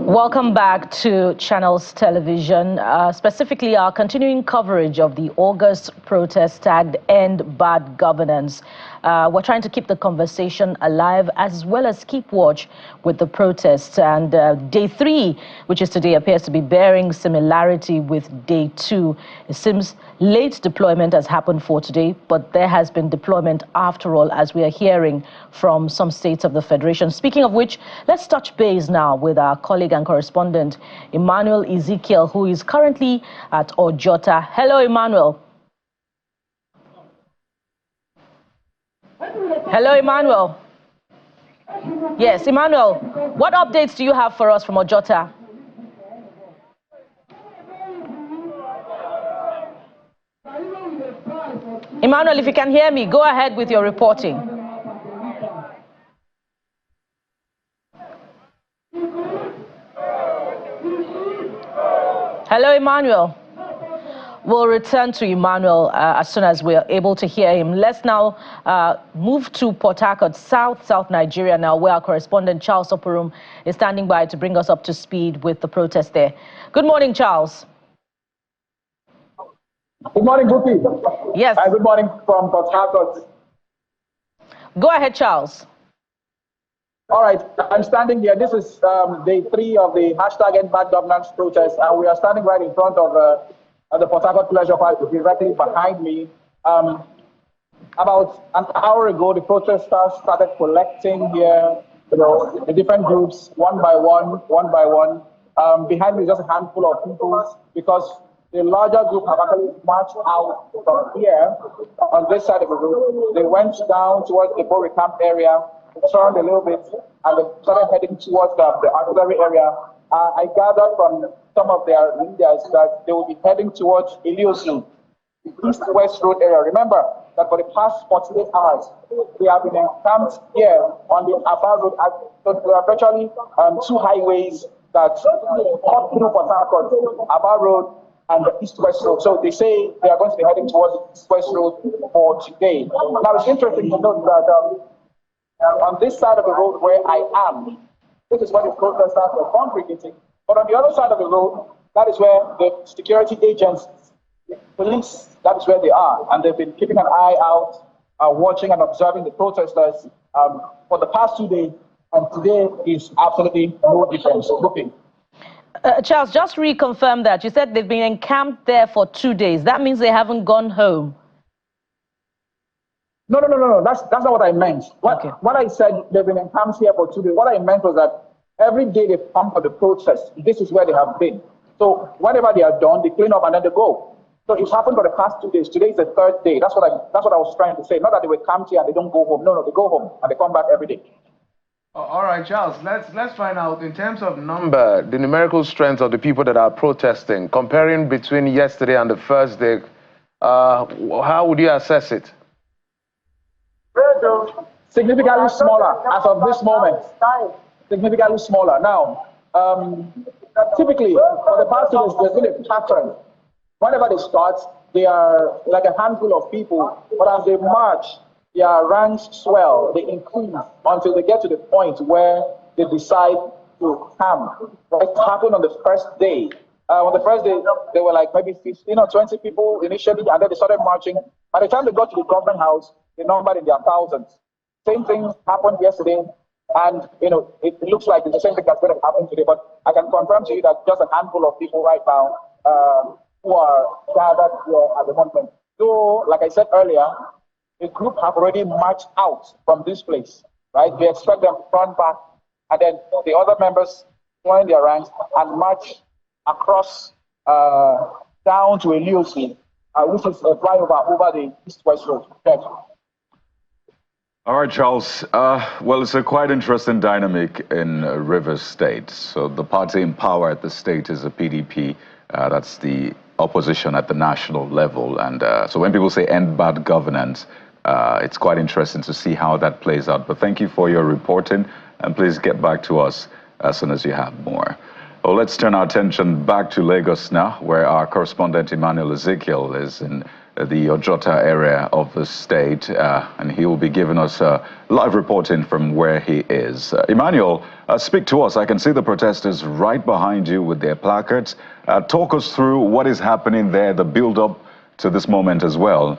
Welcome back to Channels Television, specifically our continuing coverage of the August protest tagged End Bad Governance. We're trying to keep the conversation alive as well as keep watch with the protests. And day 3, which is today, appears to be bearing similarity with day 2. It seems late deployment has happened for today, but there has been deployment after all, as we are hearing from some states of the Federation. Speaking of which, let's touch base now with our colleague and correspondent, Emmanuel Ezekiel, who is currently at Ojota. Hello, Emmanuel. Hello, Emmanuel. Yes, Emmanuel, what updates do you have for us from Ojota? Emmanuel, if you can hear me, go ahead with your reporting. Hello, Emmanuel. We'll return to Emmanuel as soon as we're able to hear him. Let's now move to Port Harcourt, South Nigeria now, where our correspondent Charles Oporum is standing by to bring us up to speed with the protest there. Good morning, Charles. Good morning, Guti. Yes. Good morning from Port Harcourt. Go ahead, Charles. All right, I'm standing here. This is day 3 of the hashtag End Bad Governance protest, and we are standing right in front of the Port Harcourt Pleasure Park, directly behind me. About an hour ago, the protesters started collecting here, the different groups, one by one. Behind me is just a handful of people, because the larger group have actually marched out from here on this side of the road. They went down towards the Bori camp area, turned a little bit, and they started heading towards the artillery area. I gathered from some of their leaders that they will be heading towards Iliosu, the east-west road area. Remember that for the past 48 hours, we have been encamped here on the Aba road. So there are virtually 2 highways that cut through Port Harcourt, Aba road and the east-west road. So they say they are going to be heading towards the east-west road for today. Now, it's interesting to note that on this side of the road where I am, this is where the protesters are congregating. But on the other side of the road, that is where the security agents, the police, that is where they are. And they've been keeping an eye out, watching and observing the protesters for the past 2 days. And today is absolutely no difference. Looking. Charles, just reconfirm that. You said they've been encamped there for 2 days. That means they haven't gone home. No. That's not what I meant. What I said, they've been encamped here for 2 days. What I meant was that every day they come for the protest, this is where they have been. So whenever they are done, they clean up and then they go. So it's happened for the past 2 days. Today is the 3rd day. That's what I was trying to say. Not that they were camped here and they don't go home. No, they go home and they come back every day. All right, Charles, let's find out in terms of number, the numerical strength of the people that are protesting, comparing between yesterday and the first day. How would you assess it? Significantly smaller as of this moment. Significantly smaller. Now, typically, for the past 2 days, there's been a pattern. Whenever they start, they are like a handful of people, but as they march, their ranks swell, they increase until they get to the point where they decide to camp. It happened on the first day. On the first day, there were like maybe 15 or 20 people initially, and then they started marching. By the time they got to the government house, they numbered in their thousands. Same thing happened yesterday, and it looks like it's the same thing that's going to happen today. But I can confirm to you that just a handful of people right now who are gathered here at the moment. So, like I said earlier, the group have already marched out from this place, right? We expect them to turn back, and then the other members join their ranks and march across down to Iliosu, which is a flyover over the east-west road. Okay. All right, Charles. Well, it's a quite interesting dynamic in Rivers State. So the party in power at the state is the PDP. That's the opposition at the national level. And so when people say end bad governance, it's quite interesting to see how that plays out. But thank you for your reporting, and please get back to us as soon as you have more. Well, let's turn our attention back to Lagos now, where our correspondent Emmanuel Ezekiel is in the Ojota area of the state, and he will be giving us live reporting from where he is. Emmanuel, speak to us. I can see the protesters right behind you with their placards. Talk us through what is happening there, the build-up to this moment as well.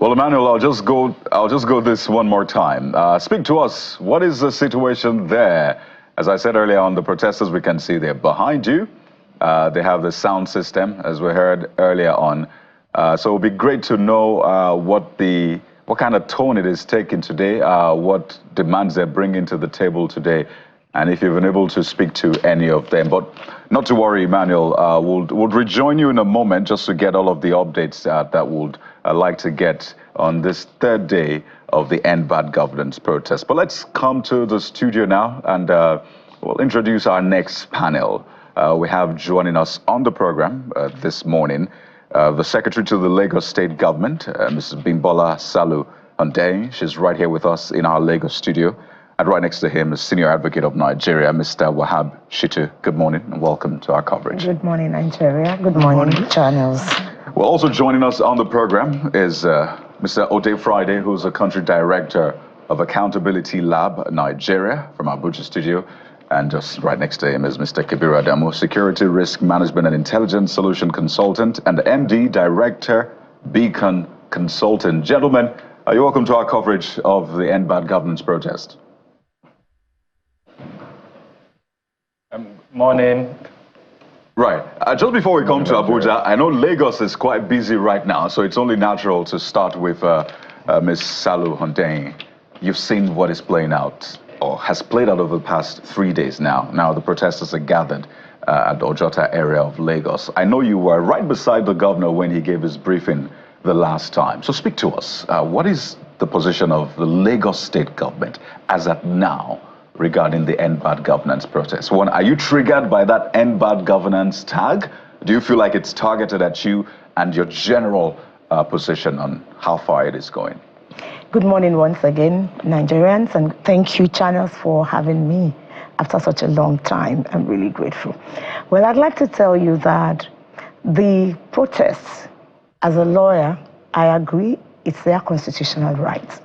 Well, Emmanuel, I'll just go this one more time. Speak to us. What is the situation there? As I said earlier on, the protesters, we can see they're behind you. They have the sound system, as we heard earlier on. So it would be great to know what kind of tone it is taking today, what demands they're bringing to the table today, and if you've been able to speak to any of them. But not to worry, Emmanuel, we'll rejoin you in a moment just to get all of the updates that we'd like to get on this third day of the End Bad Governance protest. But let's come to the studio now, and we'll introduce our next panel. We have joining us on the program this morning the Secretary to the Lagos State Government, Mrs. Bimbola Salu Hundeyin. She's right here with us in our Lagos studio. And right next to him is Senior Advocate of Nigeria, Mr. Wahab Shitu. Good morning and welcome to our coverage. Good morning, Nigeria. Good morning, channels. Well, also joining us on the program is Mr. Ode Friday, who's the Country Director of Accountability Lab Nigeria from Abuja studio. And just right next to him is Mr. Kabiru Adamu, Security Risk Management and Intelligence Solution Consultant and MD Director, Beacon Consultant. Gentlemen, you're welcome to our coverage of the End Bad Governance protest. Morning. Right. Just before we come to Abuja, I know Lagos is quite busy right now, so it's only natural to start with Ms. Salu Hundeyin. You've seen what is playing out, or has played out over the past 3 days now. Now the protesters are gathered at the Ojota area of Lagos. I know you were right beside the governor when he gave his briefing the last time. So speak to us. What is the position of the Lagos state government as at now regarding the End Bad Governance protest? One, are you triggered by that End Bad Governance tag? Do you feel like it's targeted at you, and your general position on how far it is going? Good morning once again, Nigerians, and thank you, channels, for having me after such a long time. I'm really grateful. Well, I'd like to tell you that the protests, as a lawyer, I agree it's their constitutional right.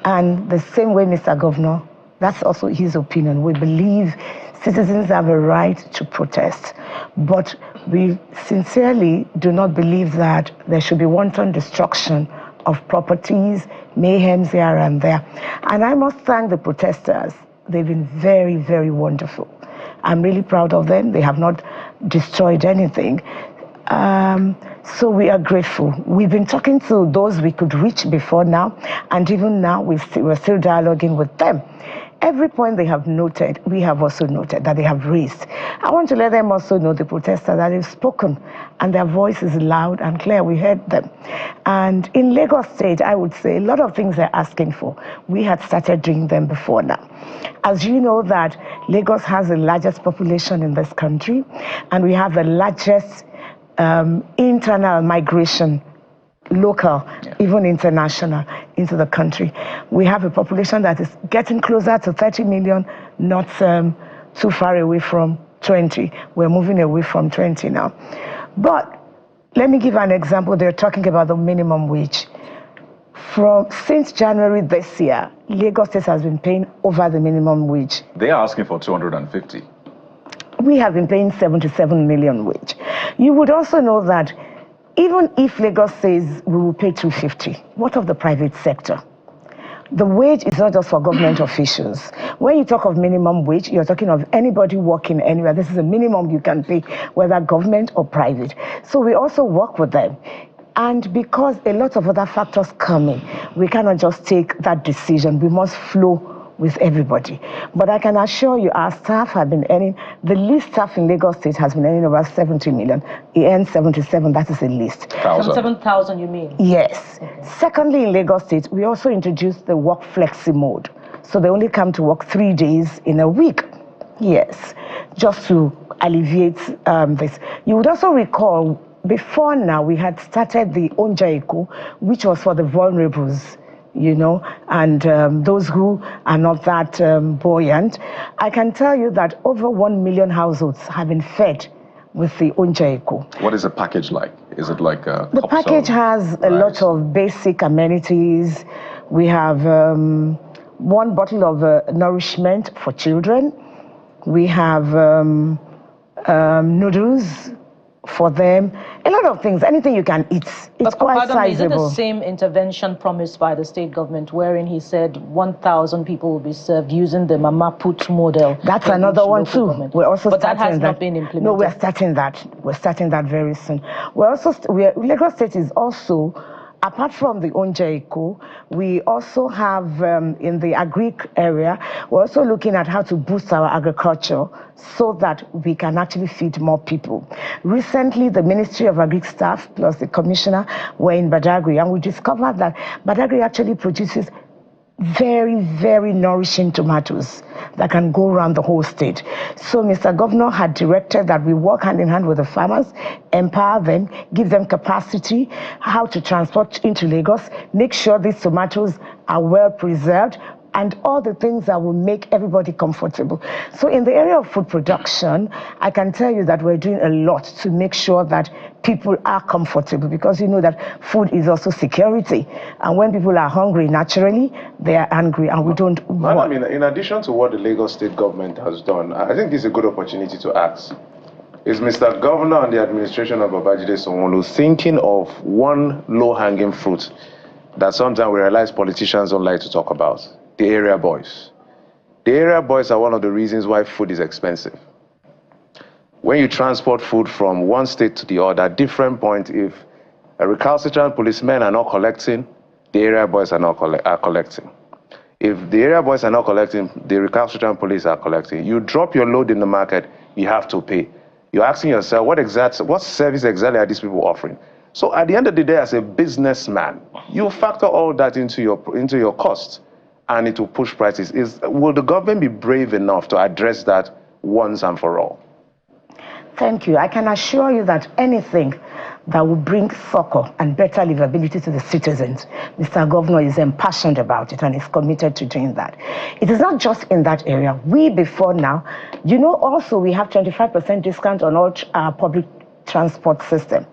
And the same way, Mr. Governor, that's also his opinion. We believe citizens have a right to protest, but we sincerely do not believe that there should be wanton destruction of properties, mayhem here and there. And I must thank the protesters. They've been very, very wonderful. I'm really proud of them. They have not destroyed anything. So we are grateful. We've been talking to those we could reach before now, and even now we're still dialoguing with them. Every point they have noted, we have also noted that they have raised. I want to let them also know, the protesters, that they've spoken and their voice is loud and clear. We heard them. And in Lagos State, I would say a lot of things they're asking for, we had started doing them before now. As you know that Lagos has the largest population in this country, and we have the largest internal migration, local, even international, into the country. We have a population that is getting closer to 30 million, not too far away from 20. We're moving away from 20 now. But let me give an example. They're talking about the minimum wage. Since January this year, Lagos State has been paying over the minimum wage. They are asking for 250. We have been paying 77 million wage. You would also know that even if Lagos says we will pay 250, what of the private sector? The wage is not just for government officials. When you talk of minimum wage, you're talking of anybody working anywhere. This is a minimum you can pay, whether government or private. So we also work with them. And because a lot of other factors come in, we cannot just take that decision. We must flow with everybody. But I can assure you, our staff have been earning, the least staff in Lagos State has been earning over 70 million. He earns 77, that is the least. 77,000, you mean? Yes. Secondly, in Lagos State, we also introduced the work flexi mode. So they only come to work 3 days in a week. Yes, just to alleviate this. You would also recall before now, we had started the Onjaiko, which was for the vulnerables, and those who are not that buoyant. I can tell you that over 1 million households have been fed with the Onjaiko. What is the package like? Is it like a The package has a lot of basic amenities. We have 1 bottle of nourishment for children. We have noodles for them, a lot of things, anything you can eat. It's quite sizable. Is it the same intervention promised by the state government, wherein he said 1,000 people will be served using the Mama Put model? That's another one too. We're also but starting that has not been implemented. No, we're starting that. We're starting that very soon. Lagos State is also, apart from the Onjaiko, we also have in the agric area, we're also looking at how to boost our agriculture so that we can actually feed more people. Recently, the Ministry of Agric staff plus the commissioner were in Badagry, and we discovered that Badagry actually produces very, very nourishing tomatoes that can go around the whole state. So Mr. Governor had directed that we work hand in hand with the farmers, empower them, give them capacity, how to transport into Lagos, make sure these tomatoes are well preserved, and all the things that will make everybody comfortable. So in the area of food production, I can tell you that we're doing a lot to make sure that people are comfortable, because you know that food is also security. And when people are hungry, naturally, they are angry, and we don't want. I mean, in addition to what the Lagos state government has done, I think this is a good opportunity to ask. Is Mr. Governor and the administration of Babajide Sanwo-Olu thinking of one low-hanging fruit that sometimes we realize politicians don't like to talk about? The area boys. The area boys are one of the reasons why food is expensive. When you transport food from one state to the other, at different point, if a recalcitrant policemen are not collecting, the area boys are not collecting. If the area boys are not collecting, the recalcitrant police are collecting. You drop your load in the market, you have to pay. You're asking yourself, what service exactly are these people offering? So at the end of the day, as a businessman, you factor all that into your costs, and it will push prices. Will the government be brave enough to address that once and for all? Thank you. I can assure you that anything that will bring succor and better livability to the citizens, Mr. Governor is impassioned about it and is committed to doing that. It is not just in that area. Before now, also we have 25% discount on all public transport system.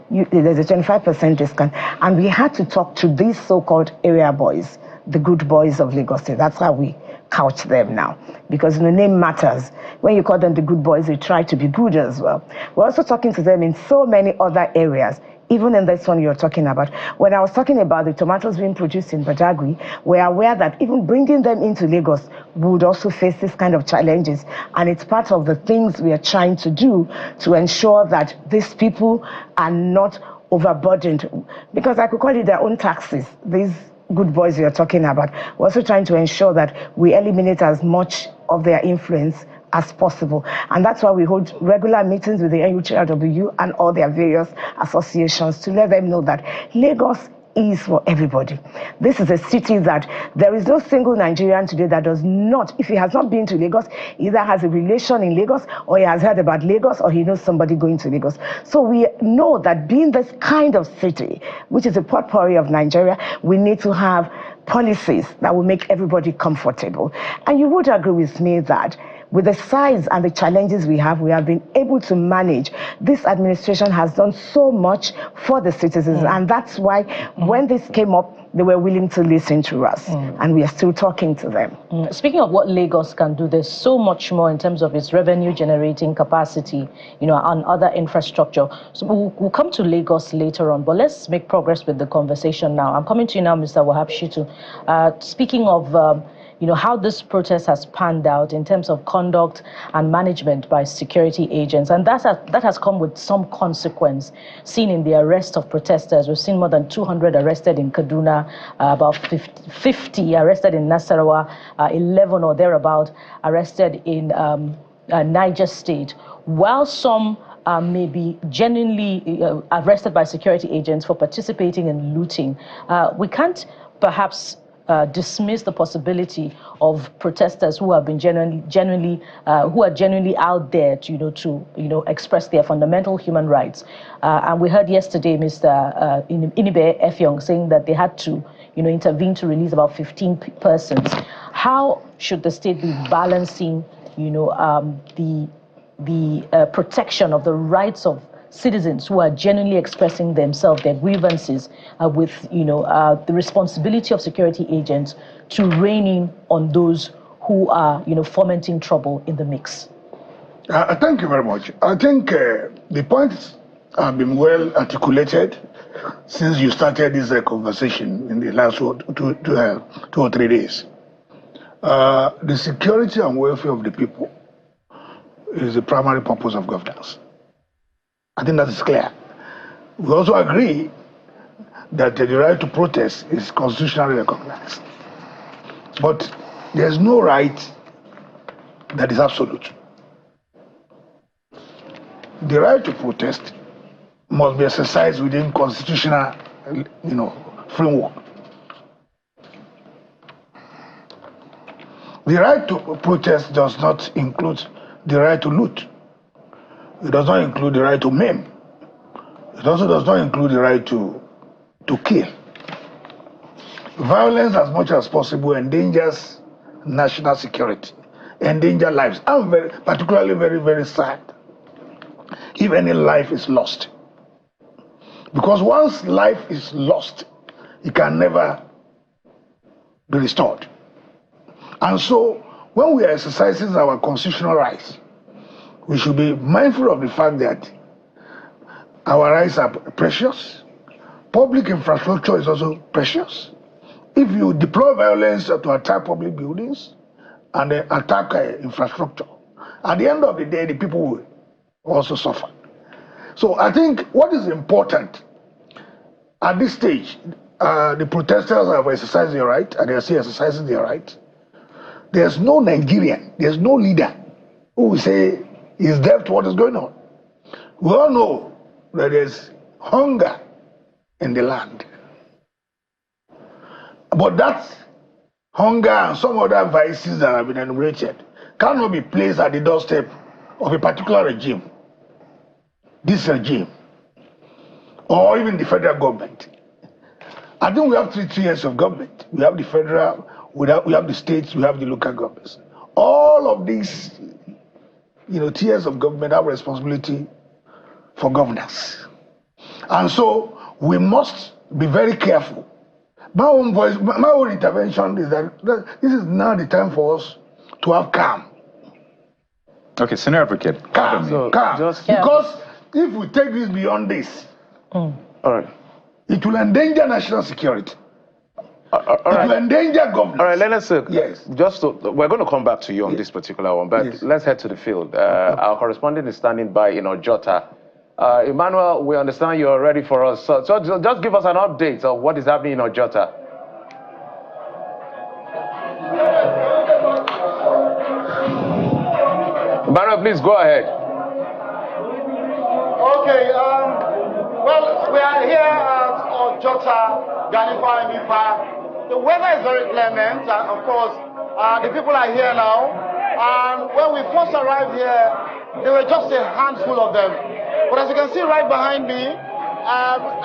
There's a 25% discount. And we had to talk to these so-called area boys, the good boys of Lagos State. That's how we couch them now, because the name matters. When you call them the good boys, they try to be good as well. We're also talking to them in so many other areas, even in this one you're talking about. When I was talking about the tomatoes being produced in Badagry, we're aware that even bringing them into Lagos would also face this kind of challenges. And it's part of the things we are trying to do to ensure that these people are not overburdened, because I could call it their own taxes. These good boys you're talking about. We're also trying to ensure that we eliminate as much of their influence as possible. And that's why we hold regular meetings with the NUTRW and all their various associations to let them know that Lagos is for everybody. This is a city that there is no single Nigerian today that does not, if he has not been to Lagos, either has a relation in Lagos, or he has heard about Lagos, or he knows somebody going to Lagos. So we know that being this kind of city, which is a potpourri of Nigeria, we need to have policies that will make everybody comfortable. And you would agree with me that with the size and the challenges we have been able to manage. This administration has done so much for the citizens, and that's why when this came up, they were willing to listen to us, and we are still talking to them. Speaking of what Lagos can do, there's so much more in terms of its revenue generating capacity, and other infrastructure. So we'll come to Lagos later on, but let's make progress with the conversation now. I'm coming to you now, Mr. Wahab Shitu. Speaking of how this protest has panned out in terms of conduct and management by security agents. And that has come with some consequence, seen in the arrest of protesters. We've seen more than 200 arrested in Kaduna, about 50 arrested in Nasarawa, 11 or thereabout arrested in Niger State, while some may be genuinely arrested by security agents for participating in looting. We can't perhaps dismiss the possibility of protesters who have been genuinely out there to express their fundamental human rights. And we heard yesterday Mr. Inibe Effiong saying that they had to intervene to release about 15 persons. How should the state be balancing the protection of the rights of citizens who are genuinely expressing themselves, their grievances, with the responsibility of security agents to rein in on those who are fomenting trouble in the mix? Thank you very much. I think the points have been well articulated since you started this conversation in the last 2 or 3 days. The security and welfare of the people is the primary purpose of governance. I think that is clear. We also agree that the right to protest is constitutionally recognized. But there's no right that is absolute. The right to protest must be exercised within constitutional, framework. The right to protest does not include the right to loot. It does not include the right to maim. It also does not include the right to kill. Violence, as much as possible, endangers national security, endangers lives. I'm particularly very, very sad if any life is lost. Because once life is lost, it can never be restored. And so, when we are exercising our constitutional rights, we should be mindful of the fact that our rights are precious. Public infrastructure is also precious. If you deploy violence to attack public buildings and attack infrastructure, at the end of the day, the people will also suffer. So I think what is important at this stage, the protesters have exercised their right, and they are still exercising their right. There's no Nigerian, there's no leader who will say is deaf to what is going on. We all know that there's hunger in the land. But that hunger and some other vices that have been enumerated cannot be placed at the doorstep of a particular regime, this regime, or even the federal government. I think we have three tiers of government. We have the federal, we have the states, we have the local governments. All of these tiers of government have responsibility for governance. And so we must be very careful. My own intervention is that this is now the time for us to have calm. Okay, Senior Advocate. Calm. Because if we take this beyond this, all right, it will endanger national security. It will endanger governance. All right, Lennox, yes. We're going to come back to you on this particular one, but let's head to the field. Our correspondent is standing by in Ojota. Emmanuel, we understand you're ready for us. So just give us an update of what is happening in Ojota. Emmanuel, please go ahead. Okay, well, we are here at Ojota, Ganipa, Mipa. The weather is very clement, and of course, the people are here now. And when we first arrived here, there were just a handful of them. But as you can see right behind me,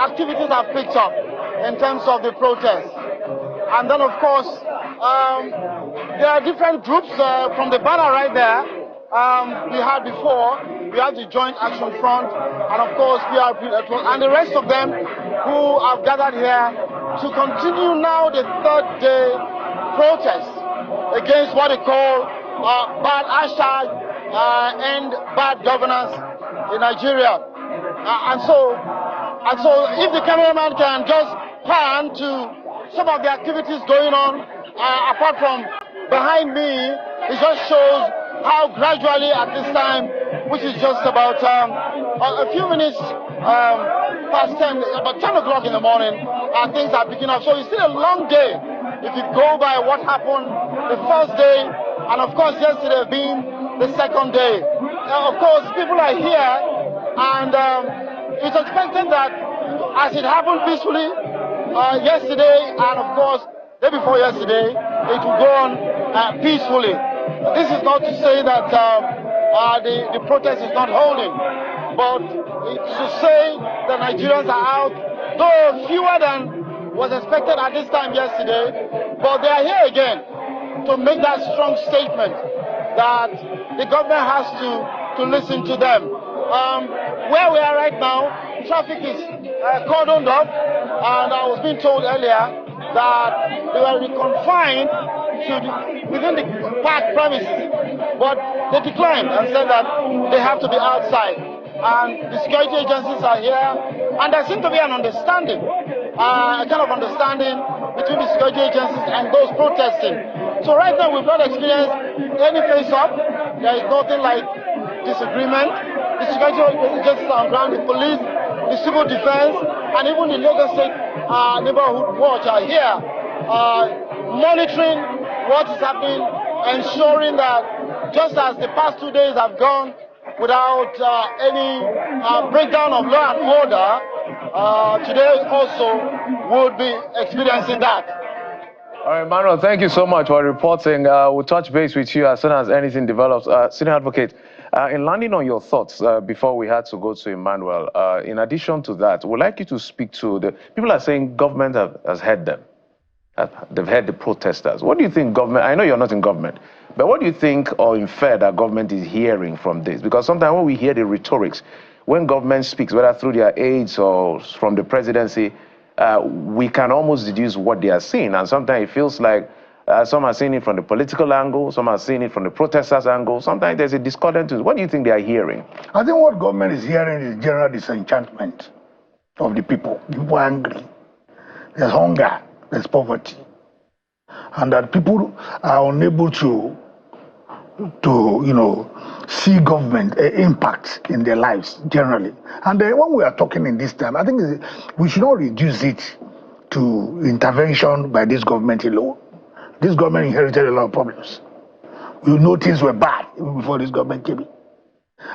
activities have picked up in terms of the protest. And then, of course, there are different groups from the banner right there. We had before, we have the Joint Action Front, and of course, PRP, and the rest of them who have gathered here to continue now the third day protest against what they call bad hashtag and bad governance in Nigeria. And so if the cameraman can just pan to some of the activities going on, apart from behind me, it just shows how gradually at this time, which is just about a few minutes past 10, about 10 o'clock in the morning, things are picking up. So it's still a long day if you go by what happened the first day, and of course yesterday being the second day. Of course, people are here, and it's expected that as it happened peacefully yesterday, and of course day before yesterday, it will go on peacefully. This is not to say that the protest is not holding, but it's to say that Nigerians are out, though fewer than was expected at this time yesterday, but they are here again to make that strong statement that the government has to listen to them. Where we are right now, traffic is cordoned off, and I was being told earlier that they were confined within the park premises, but they declined and said that they have to be outside. And the security agencies are here, and there seems to be an understanding, a kind of understanding between the security agencies and those protesting. So right now we've not experienced any face-off. There is nothing like disagreement. The security agencies are on ground, the police, the civil defense, and even the Lagos State Neighborhood Watch are here monitoring what is happening, ensuring that just as the past 2 days have gone without any breakdown of law and order, today also would be experiencing that. All right, Manuel, thank you so much for reporting. We'll touch base with you as soon as anything develops. Senior Advocate, in landing on your thoughts before we had to go to Emmanuel, in addition to that, we'd like you to speak to the people are saying government has heard them. They've heard the protesters. What do you think government, I know you're not in government, but what do you think or infer that government is hearing from this? Because sometimes when we hear the rhetorics, when government speaks, whether through their aides or from the presidency, we can almost deduce what they are seeing. And sometimes it feels like some are seeing it from the political angle, some are seeing it from the protesters' angle. Sometimes there's a discordant. What do you think they are hearing? I think what government is hearing is general disenchantment of the people. People are angry. There's hunger, there's poverty. And that people are unable to see government impact in their lives generally. And when we are talking in this time, I think we should not reduce it to intervention by this government alone. This government inherited a lot of problems. We know things were bad even before this government came in.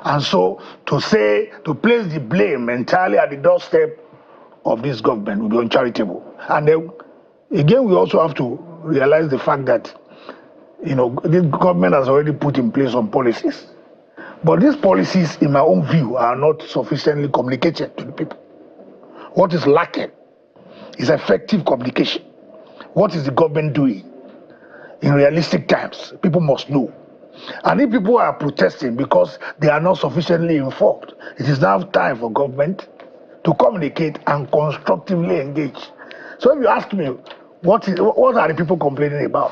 And so to place the blame entirely at the doorstep of this government would be uncharitable. And then again, we also have to realize the fact that this government has already put in place some policies. But these policies, in my own view, are not sufficiently communicated to the people. What is lacking is effective communication. What is the government doing in realistic times? People must know. And if people are protesting because they are not sufficiently informed, it is now time for government to communicate and constructively engage. So if you ask me, what are the people complaining about?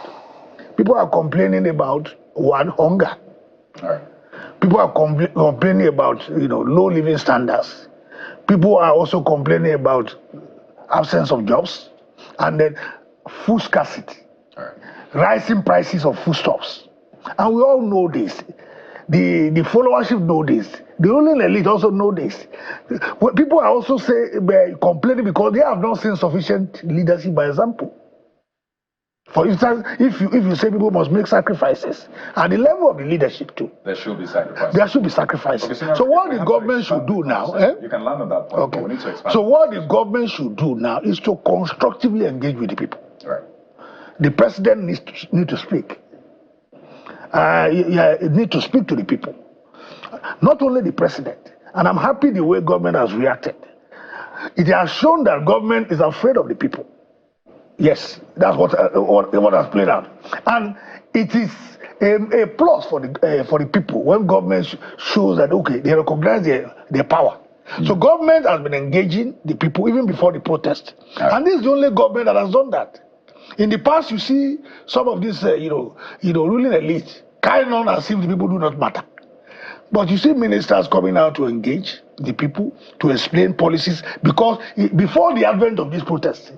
People are complaining about, one, hunger. All right. People are complaining about low living standards. People are also complaining about absence of jobs, and then food scarcity, all right, rising prices of foodstuffs. And we all know this. The followership know this. The ruling elite also know this. People are also complaining because they have not seen sufficient leadership by example. For instance, if you say people must make sacrifices, at the level of the leadership too, there should be sacrifices. There should be sacrifices. Okay, so what the government should do now, you can land on that point. Okay. But we need to expand. So what the government should do now is to constructively engage with the people. Right. The president needs to speak. It needs to speak to the people. Not only the president. And I'm happy the way government has reacted. It has shown that government is afraid of the people. Yes, that's what has played out, and it is a plus for the people when government shows that they recognize their power. So government has been engaging the people even before the protest, and this is the only government that has done that. In the past, you see some of this ruling elite carrying on as if the people do not matter, but you see ministers coming out to engage the people to explain policies because before the advent of this protest.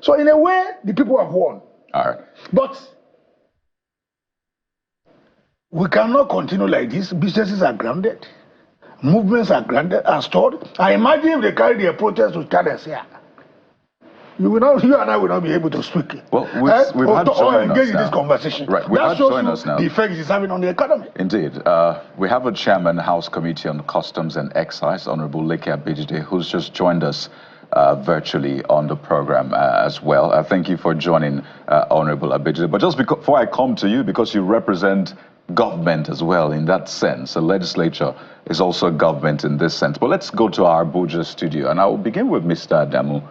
So in a way, the people have won. All right. But we cannot continue like this. Businesses are grounded. Movements are grounded, are stored. I imagine if they carry their protest to Channels here, you and I will not be able to speak. Well, we've had or engage in this conversation. Right, we've had join us now. The effect it's having on the economy. Indeed. We have a chairman, House Committee on Customs and Excise, Honorable Leke Abejide, who's just joined us virtually on the program as well. Thank you for joining, Honorable Abuja. But just before I come to you, because you represent government as well in that sense, the legislature is also government in this sense. But let's go to our Abuja studio, and I will begin with Mr. Adamu.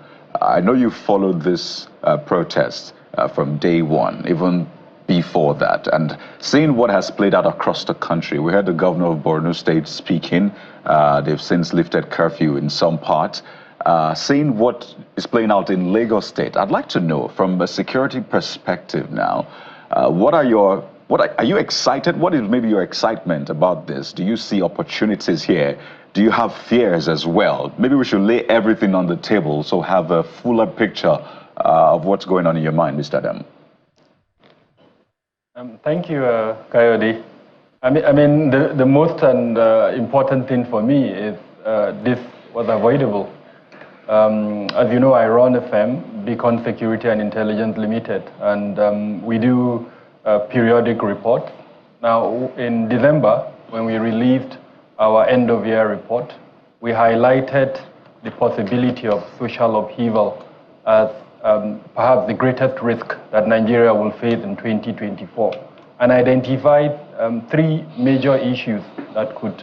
I know you followed this protest from day one, even before that, and seeing what has played out across the country. We heard the governor of Borno State speaking. They've since lifted curfew in some parts. Seeing what is playing out in Lagos State, I'd like to know from a security perspective now, are you excited? What is maybe your excitement about this? Do you see opportunities here? Do you have fears as well? Maybe we should lay everything on the table so have a fuller picture of what's going on in your mind, Mr. Adam. Thank you, Coyote. I mean, the most and important thing for me is this was avoidable. As you know, I run a firm, Beacon Security and Intelligence Limited, and we do periodic reports. Now, in December, when we released our end-of-year report, we highlighted the possibility of social upheaval as perhaps the greatest risk that Nigeria will face in 2024, and identified 3 major issues that could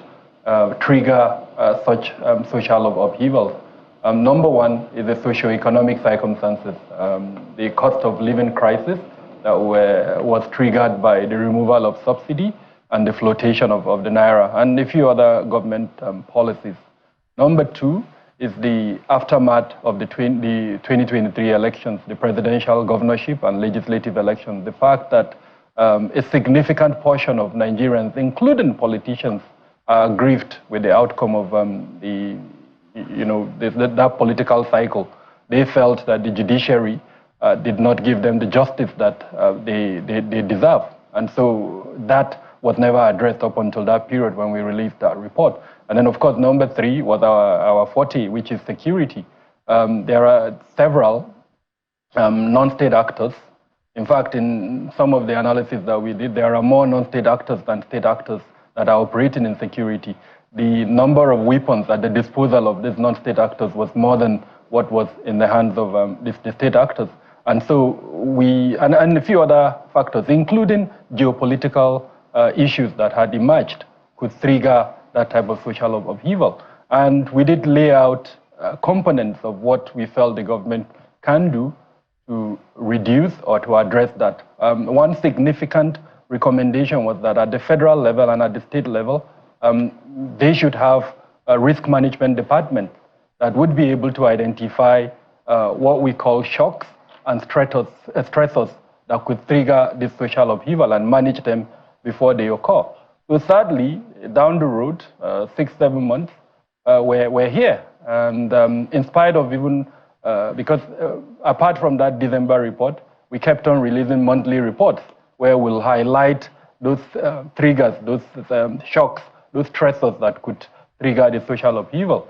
trigger such social upheaval. Number one is the socio-economic circumstances, the cost of living crisis that was triggered by the removal of subsidy and the flotation of the naira, and a few other government policies. Number two is the aftermath of the 2023 elections, the presidential, governorship, and legislative elections. The fact that a significant portion of Nigerians, including politicians, are grieved with the outcome of that political cycle. They felt that the judiciary did not give them the justice that they deserve. And so that was never addressed up until that period when we released that report. And then, of course, number 3 was our forte, which is security. There are several non-state actors. In fact, in some of the analysis that we did, there are more non-state actors than state actors that are operating in security. The number of weapons at the disposal of these non-state actors was more than what was in the hands of the state actors. And so and a few other factors, including geopolitical issues that had emerged, could trigger that type of social upheaval. And we did lay out components of what we felt the government can do to reduce or to address that. One significant recommendation was that at the federal level and at the state level, they should have a risk management department that would be able to identify what we call shocks and stressors that could trigger this social upheaval and manage them before they occur. So sadly, down the road, 6-7 months, we're here. And in spite of even, because apart from that December report, we kept on releasing monthly reports where we'll highlight those triggers, those shocks, those stressors that could trigger the social upheaval.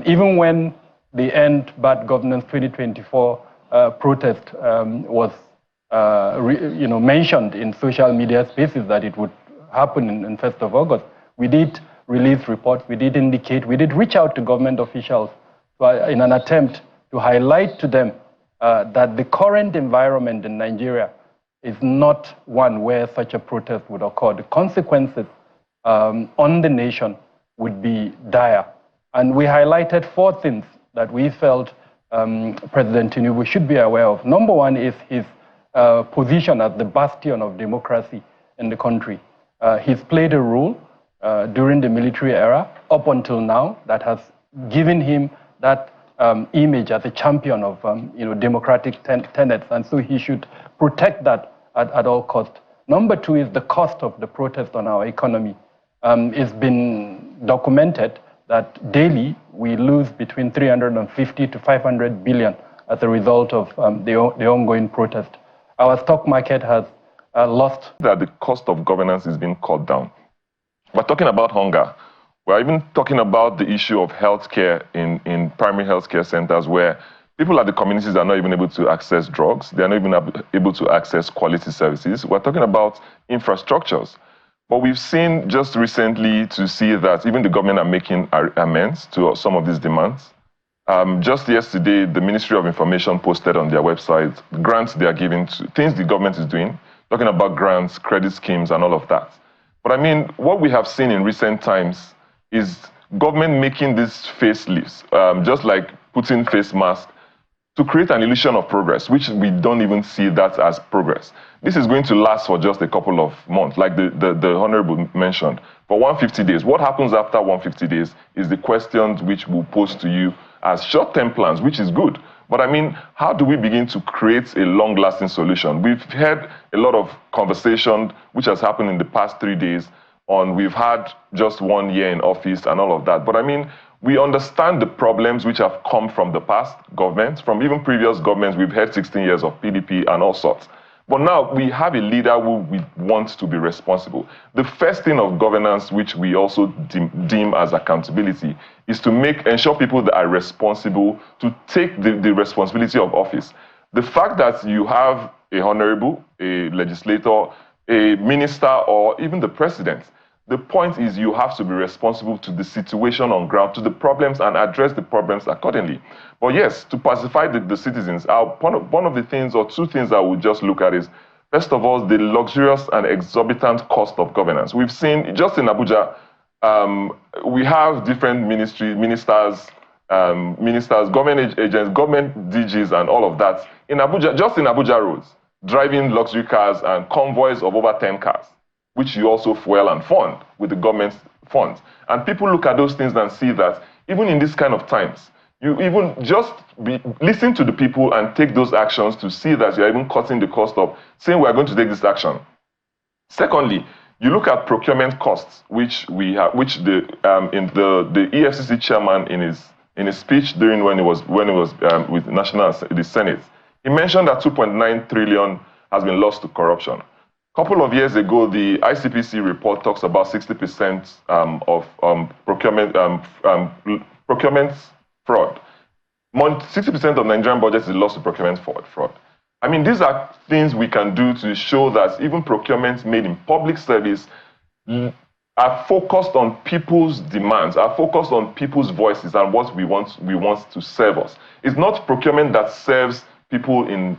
Even when the End Bad Governance 2024 protest was mentioned in social media spaces that it would happen in 1st of August, we did release reports, we did indicate, we did reach out to government officials in an attempt to highlight to them that the current environment in Nigeria is not one where such a protest would occur. The consequences on the nation would be dire. And we highlighted 4 things that we felt President Tinubu should be aware of. Number one is his position as the bastion of democracy in the country. He's played a role during the military era up until now that has given him that image as a champion of democratic tenets, and so he should protect that at all costs. Number 2 is the cost of the protest on our economy. It's been documented that daily we lose between 350 to 500 billion as a result of the ongoing protest. Our stock market has lost. That the cost of governance is being cut down. We're talking about hunger. We're even talking about the issue of healthcare in primary healthcare centers where people at the communities are not even able to access drugs. They're not even able to access quality services. We're talking about infrastructures. But we've seen just recently to see that even the government are making amends to some of these demands. Just yesterday, the Ministry of Information posted on their website grants they are giving to things the government is doing, talking about grants, credit schemes, and all of that. But I mean, what we have seen in recent times is government making these facelifts, just like putting face masks, to create an illusion of progress, which we don't even see that as progress. This is going to last for just a couple of months, like the Honorable mentioned, for 150 days. What happens after 150 days is the questions which we'll pose to you as short-term plans, which is good. But I mean, how do we begin to create a long-lasting solution? We've had a lot of conversation which has happened in the past 3 days on we've had just 1 year in office and all of that. But I mean, we understand the problems which have come from the past governments, from even previous governments. We've had 16 years of PDP and all sorts. But now we have a leader who we want to be responsible. The first thing of governance, which we also deem as accountability, is to ensure people that are responsible to take the responsibility of office. The fact that you have a honorable, a legislator, a minister, or even the president, the point is you have to be responsible to the situation on ground, to the problems, and address the problems accordingly. But yes, to pacify the citizens, one of the things or two things I would just look at is, first of all, the luxurious and exorbitant cost of governance. We've seen, just in Abuja, we have different ministers, government agents, government DGs, and all of that. In Abuja, just in Abuja roads, driving luxury cars and convoys of over 10 cars, which you also fuel and fund with the government's funds. And people look at those things and see that even in this kind of times, you even just listen to the people and take those actions to see that you're even cutting the cost of saying we're going to take this action. Secondly, you look at procurement costs, which we have, which the EFCC chairman in his speech during when he was with the Senate, he mentioned that 2.9 trillion has been lost to corruption. A couple of years ago, the ICPC report talks about 60% of procurement fraud. 60% of Nigerian budgets is lost to procurement fraud. I mean, these are things we can do to show that even procurements made in public service are focused on people's demands, are focused on people's voices and what we want to serve us. It's not procurement that serves people in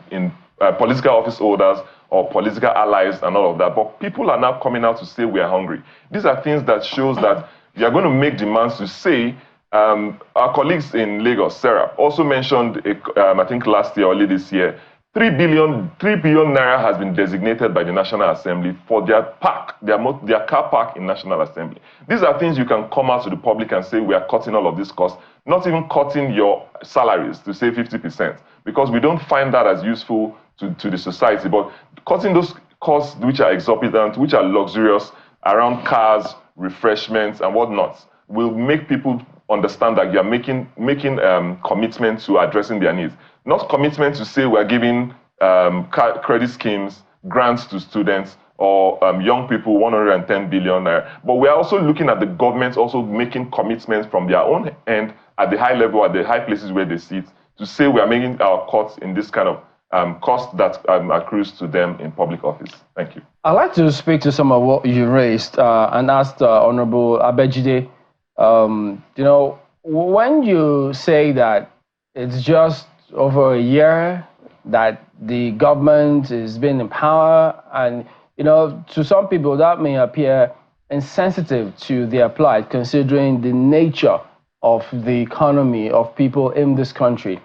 political office holders or political allies and all of that, but people are now coming out to say we are hungry. These are things that shows that we are going to make demands to say, our colleagues in Lagos, Sarah, also mentioned, I think last year or early this year, 3 billion naira has been designated by the National Assembly for their park, their car park in National Assembly. These are things you can come out to the public and say we are cutting all of these costs, not even cutting your salaries to say 50%, because we don't find that as useful to the society, but cutting those costs which are exorbitant, which are luxurious, around cars, refreshments, and whatnot, will make people understand that you are making commitment to addressing their needs. Not commitment to say we're giving credit schemes, grants to students, or young people 110 billion naira. But we are also looking at the government also making commitments from their own end at the high level, at the high places where they sit, to say we are making our cuts in this kind of cost that accrues to them in public office. Thank you. I'd like to speak to some of what you raised and ask Honorable Abejide. You know, when you say that it's just over a year that the government is being in power, and you know, to some people that may appear insensitive to their plight, considering the nature of the economy of people in this country.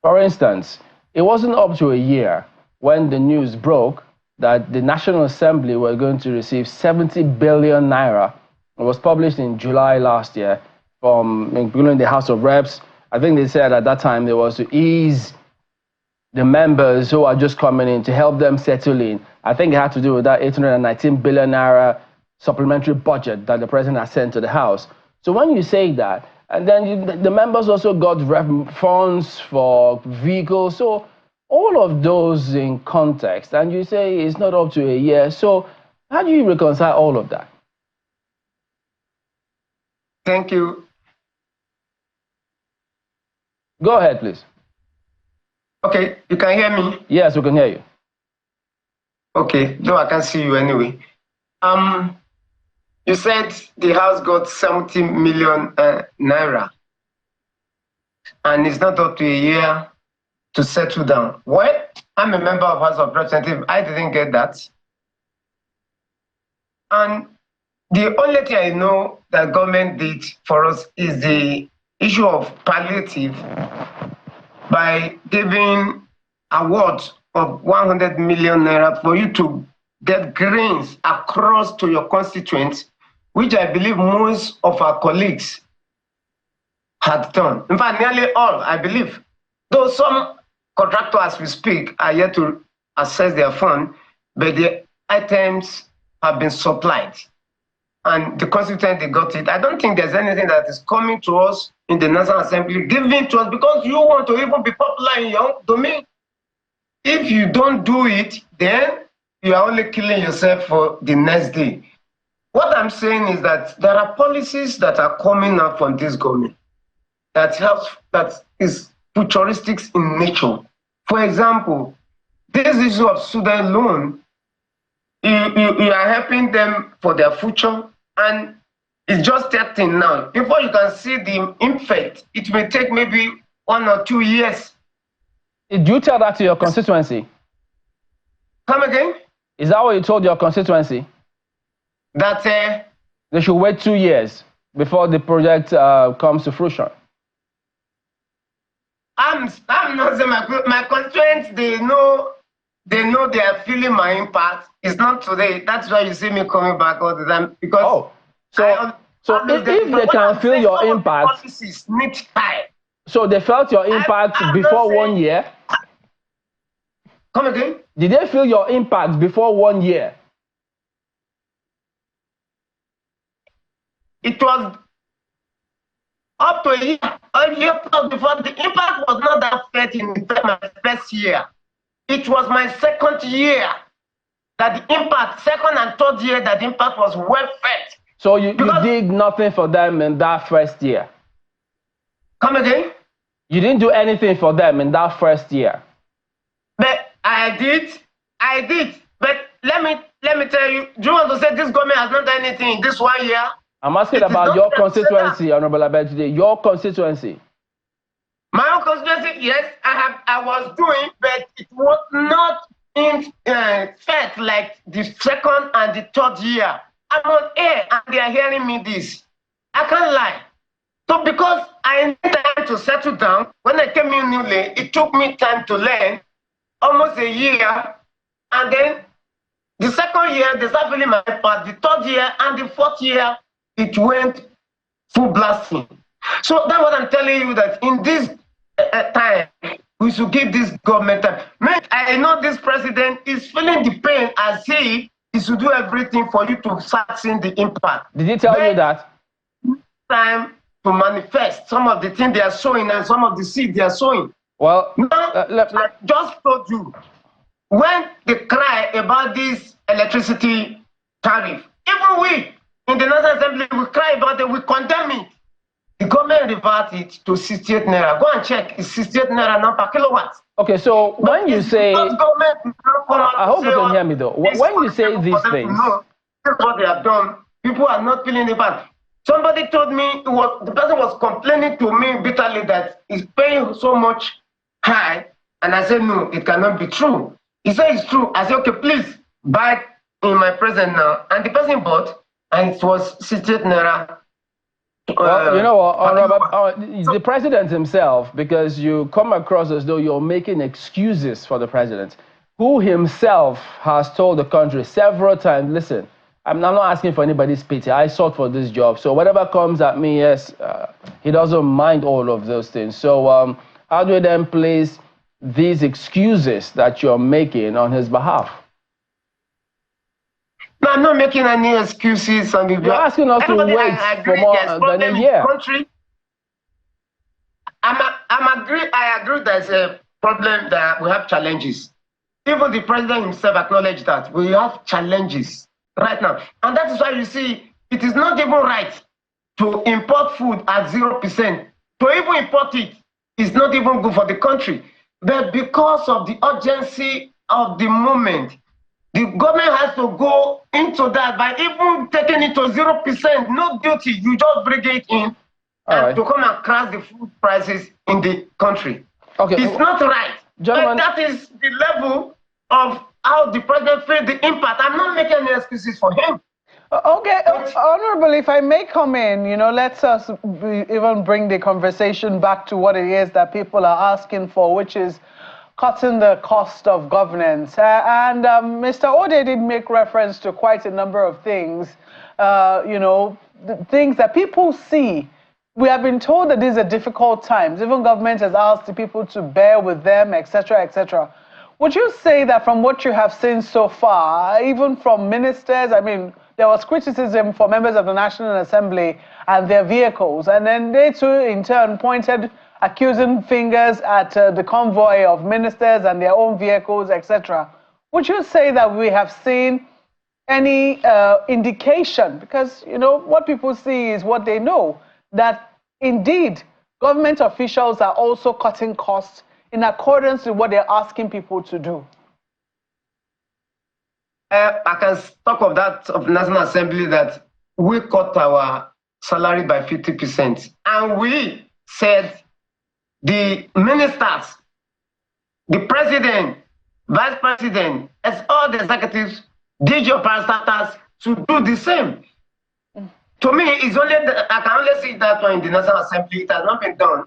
For instance, it wasn't up to a year when the news broke that the National Assembly were going to receive 70 billion naira. It was published in July last year from including the House of Reps. I think they said at that time it was to ease the members who are just coming in, to help them settle in. I think it had to do with that 819 billion naira supplementary budget that the president has sent to the House. So when you say that, and then the members also got funds for vehicles, so all of those in context, and you say it's not up to a year. So how do you reconcile all of that? Thank you. Go ahead, please. Okay, you can hear me? Yes, we can hear you. Okay, though I can't see you anyway. You said the House got 70 million naira. and it's not up to a year to settle down. Well, I'm a member of House of Representatives. I didn't get that. And the only thing I know that government did for us is the issue of palliative by giving awards of 100 million naira for you to get grains across to your constituents, which I believe most of our colleagues had done. In fact, nearly all, I believe. Though some contractors, as we speak, are yet to assess their fund, but the items have been supplied. And the constituents, they got it. I don't think there's anything that is coming to us in the National Assembly, given to us, because you want to even be popular in your own domain. If you don't do it, then you are only killing yourself for the next day. What I'm saying is that there are policies that are coming up from this government that is futuristic in nature. For example, this issue of student loan, you are helping them for their future, and it's just starting now. Before you can see the impact, it may take maybe 1 or 2 years. Did you tell that to your constituency? Come again? Is that what you told your constituency? That they should wait 2 years before the project comes to fruition. I'm not saying my constituents, they know they are feeling my impact. It's not today. That's why you see me coming back all the time. Because if they can feel your impact, policies need time. So they felt your impact before 1 year? Come again? Did they feel your impact before 1 year? It was up to a year before. The impact was not that felt in my first year. It was my second year that the impact, second and third year, that the impact was well felt. So you did nothing for them in that first year? Come again? You didn't do anything for them in that first year? But I did. But let me tell you, do you want to say this government has not done anything in this 1 year? I'm asking about your constituency, Honorable Abedjide, your constituency. My own constituency, yes, I was doing, but it was not in fact like the second and the third year. I'm on air and they are hearing me this. I can't lie. So because I need time to settle down, when I came in newly, it took me time to learn, almost a year, and then the second year, they started feeling my part, the third year and the fourth year, it went full blasting. So that's what I'm telling you, that in this time, we should give this government time. I know this president is feeling the pain as he should do everything for you to start seeing the impact. Did he tell you that? Time to manifest some of the things they are sowing and some of the seeds they are sowing. Well, I just told you, when they cry about this electricity tariff, even we in the National Assembly, we cry about it, we condemn it. The government reverted it to 68 naira. Go and check, it's 68 naira now per kilowatt. Okay, so when you say, I hope you can hear me though. When you say these things, that's what they have done. People are not feeling the bad. Somebody told me, the person was complaining to me bitterly that he's paying so much high, and I said, no, it cannot be true. He said it's true. I said, okay, please buy in my present now. And the person bought, and it was 68 naira. Well, you know what, the president himself, because you come across as though you're making excuses for the president, who himself has told the country several times, listen, I'm not asking for anybody's pity. I sought for this job. So whatever comes at me, yes, he doesn't mind all of those things. So how do you then place these excuses that you're making on his behalf? No, I'm not making any excuses. You're asking us to wait for more than a year. I agree there's a problem, that we have challenges. Even the president himself acknowledged that we have challenges right now. And that is why you see, it is not even right to import food at 0%. To even import it is not even good for the country. But because of the urgency of the moment, the government has to go into that by even taking it to 0%, no duty, you just bring it in. to come and crash the food prices in the country. Okay. It's not right. Gentlemen, But that is the level of how the president felt the impact. I'm not making any excuses for him. Okay, Honorable, if I may come in, let's us even bring the conversation back to what it is that people are asking for, which is cutting the cost of governance. Mr. Ode did make reference to quite a number of things, things that people see. We have been told that these are difficult times. Even government has asked the people to bear with them, etc., etc. Would you say that from what you have seen so far, even from ministers, I mean, there was criticism for members of the National Assembly and their vehicles, and then they too, in turn, pointed accusing fingers at the convoy of ministers and their own vehicles, etc. Would you say that we have seen any indication, because, what people see is what they know, that indeed government officials are also cutting costs in accordance with what they're asking people to do? I can talk of that of National Assembly that we cut our salary by 50%. And we said the ministers, the president, vice president, as all the executives, DG parastatals to do the same. To me, it's only I can only see that one in the National Assembly. It has not been done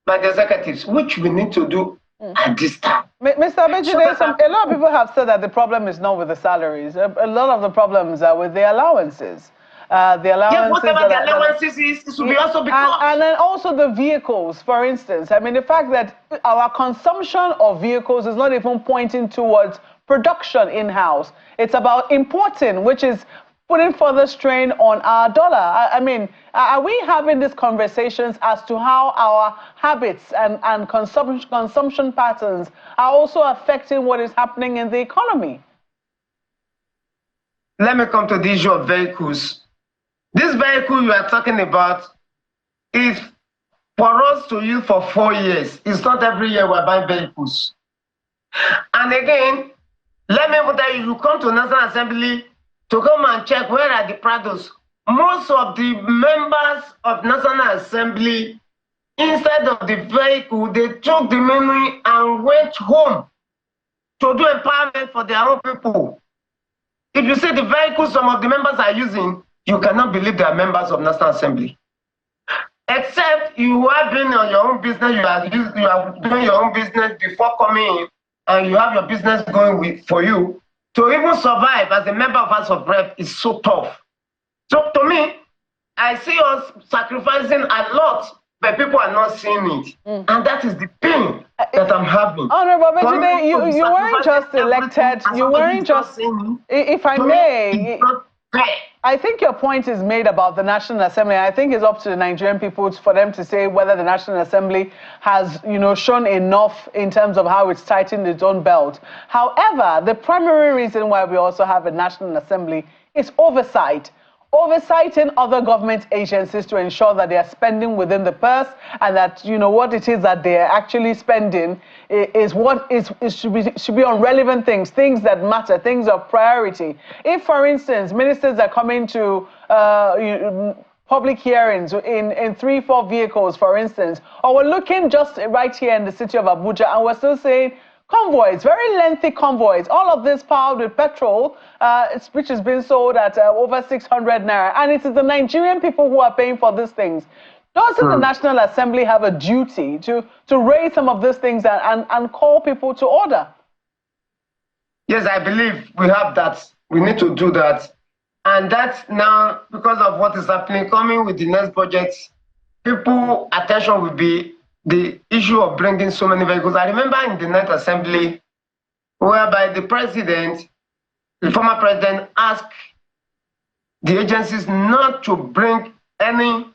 by the executives, which we need to do at this time. Mr. Abejide, a lot of people have said that the problem is not with the salaries. A lot of the problems are with the allowances. Yes, whatever the allowances is, it should be also because. And then also the vehicles, for instance. I mean, the fact that our consumption of vehicles is not even pointing towards production in-house. It's about importing, which is putting further strain on our dollar. I mean, are we having these conversations as to how our habits and consumption patterns are also affecting what is happening in the economy? Let me come to the issue of vehicles. This vehicle you are talking about is for us to use for 4 years. It's not every year we're buying vehicles. And again, let me tell you, you come to National Assembly to come and check where are the Prados. Most of the members of National Assembly, instead of the vehicle, they took the money and went home to do empowerment for their own people. If you see the vehicles some of the members are using, you cannot believe they are members of National Assembly. Except you have been on your own business, you are doing your own business before coming in, and you have your business going for you. To even survive as a member of House of Rep is so tough. So to me, I see us sacrificing a lot, but people are not seeing it. And that is the pain that I'm having. Honorable Abejide, you weren't just elected, you weren't just, if I may, I think your point is made about the National Assembly. I think it's up to the Nigerian people for them to say whether the National Assembly has, shown enough in terms of how it's tightened its own belt. However, the primary reason why we also have a National Assembly is oversight. Oversighting other government agencies to ensure that they are spending within the purse, and that what it is that they are actually spending is what should be on relevant things that matter, things of priority. If, for instance, ministers are coming to public hearings in 3-4 vehicles, for instance, or we're looking just right here in the city of Abuja, and we're still saying convoys, very lengthy convoys, all of this powered with petrol, which is being sold at over 600 naira. And it is the Nigerian people who are paying for these things. Doesn't the National Assembly have a duty to raise some of these things and call people to order? Yes, I believe we have that. We need to do that. And that's now, because of what is happening, coming with the next budget, people's attention will be the issue of bringing so many vehicles. I remember in the 9th Assembly, whereby the president, the former president, asked the agencies not to bring any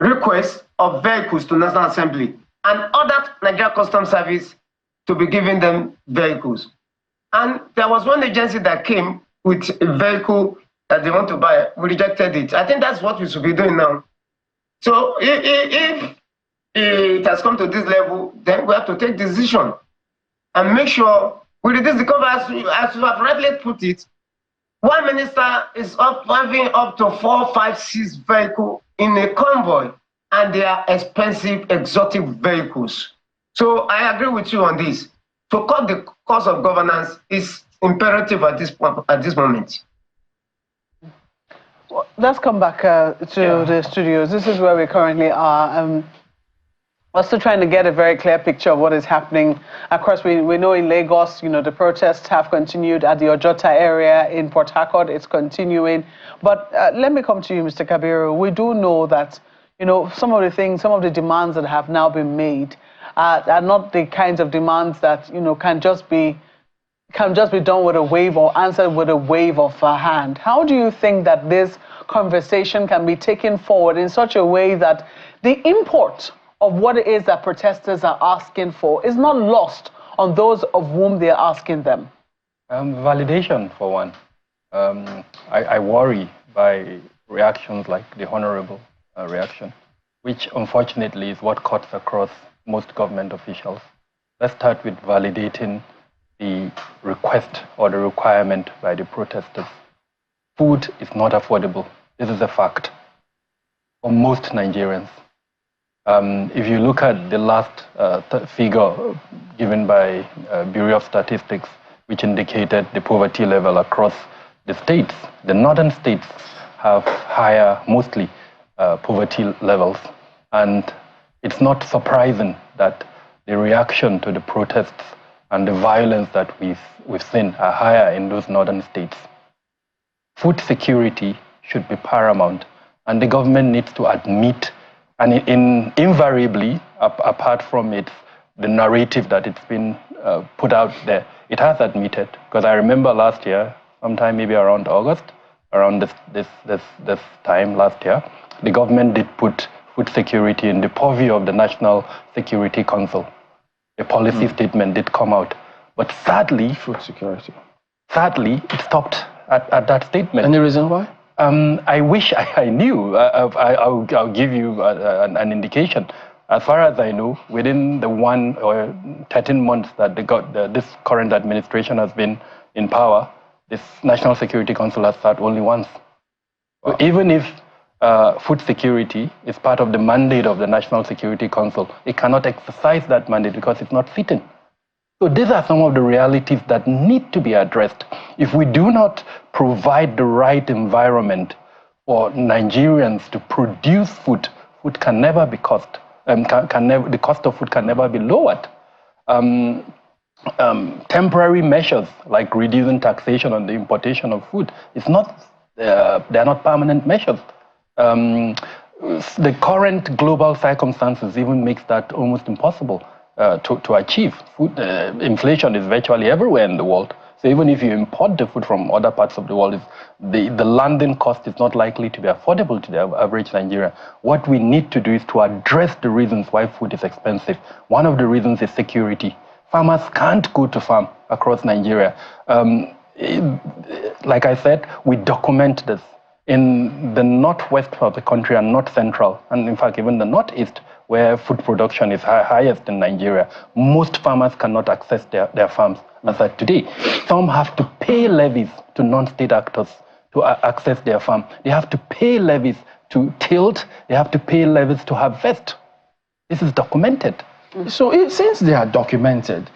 request of vehicles to National Assembly and ordered Nigeria Customs Service to be giving them vehicles. And there was one agency that came with a vehicle that they want to buy. We rejected it. I think that's what we should be doing now. So if it has come to this level, then we have to take decision and make sure we reduce the cover. As you have rightly put it, one minister is having up to 4, 5, 6 vehicles in a convoy, and their expensive, exotic vehicles. So I agree with you on this. To cut the cost of governance is imperative at this moment. Well, let's come back to the studios. This is where we currently are. We're still trying to get a very clear picture of what is happening. Of course, we know in Lagos, the protests have continued at the Ojota area. In Port Harcourt, it's continuing. But let me come to you, Mr. Kabiru. We do know that, some of the demands that have now been made are not the kinds of demands that, can just be done with a wave or answered with a wave of a hand. How do you think that this conversation can be taken forward in such a way that the import of what it is that protesters are asking for is not lost on those of whom they are asking them? Validation, for one. I worry by reactions like the honorable reaction, which unfortunately is what cuts across most government officials. Let's start with validating the request or the requirement by the protesters. Food is not affordable. This is a fact for most Nigerians. If you look at the last figure given by Bureau of Statistics, which indicated the poverty level across the states, the northern states have higher, mostly, poverty levels. And it's not surprising that the reaction to the protests and the violence that we've seen are higher in those northern states. Food security should be paramount, and the government needs to admit, and invariably, apart from the narrative that it's been put out there, it has admitted, because I remember last year, sometime maybe around August, around this time last year, the government did put food security in the purview of the National Security Council. A policy statement did come out, but sadly, food security. Sadly, it stopped at that statement. Any reason why? I wish I knew. I'll give you an indication. As far as I know, within the 1 or 13 months that this current administration has been in power, this National Security Council has sat only once. Wow. Even if food security is part of the mandate of the National Security Council, it cannot exercise that mandate because it's not sitting. So these are some of the realities that need to be addressed. If we do not provide the right environment for Nigerians to produce food, food can never be cost. The cost of food can never be lowered. Temporary measures like reducing taxation on the importation of food is not. They are not permanent measures. The current global circumstances even makes that almost impossible to achieve. Food inflation is virtually everywhere in the world. So even if you import the food from other parts of the world, the landing cost is not likely to be affordable to the average Nigerian. What we need to do is to address the reasons why food is expensive. One of the reasons is security. Farmers can't go to farm across Nigeria. Like I said, we document this. In the northwest of the country and north central, and in fact even the northeast, where food production is highest in Nigeria, most farmers cannot access their farms as of today. Some have to pay levies to non-state actors to access their farm. They have to pay levies to tilt. They have to pay levies to harvest. This is documented. So since they are documented,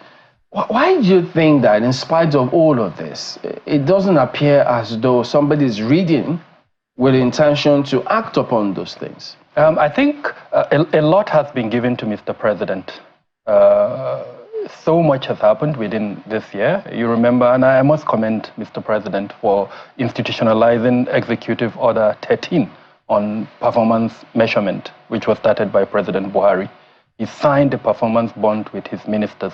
why do you think that in spite of all of this, it doesn't appear as though somebody is reading with the intention to act upon those things? I think a lot has been given to Mr. President. So much has happened within this year. You remember, and I must commend Mr. President for institutionalizing Executive Order 13 on performance measurement, which was started by President Buhari. He signed the performance bond with his ministers.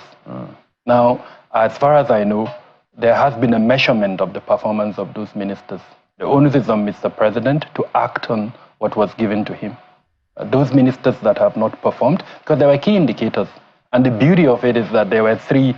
Now, as far as I know, there has been a measurement of the performance of those ministers. The onus is on Mr. President to act on what was given to him. Those ministers that have not performed, because there were key indicators. And the beauty of it is that there were three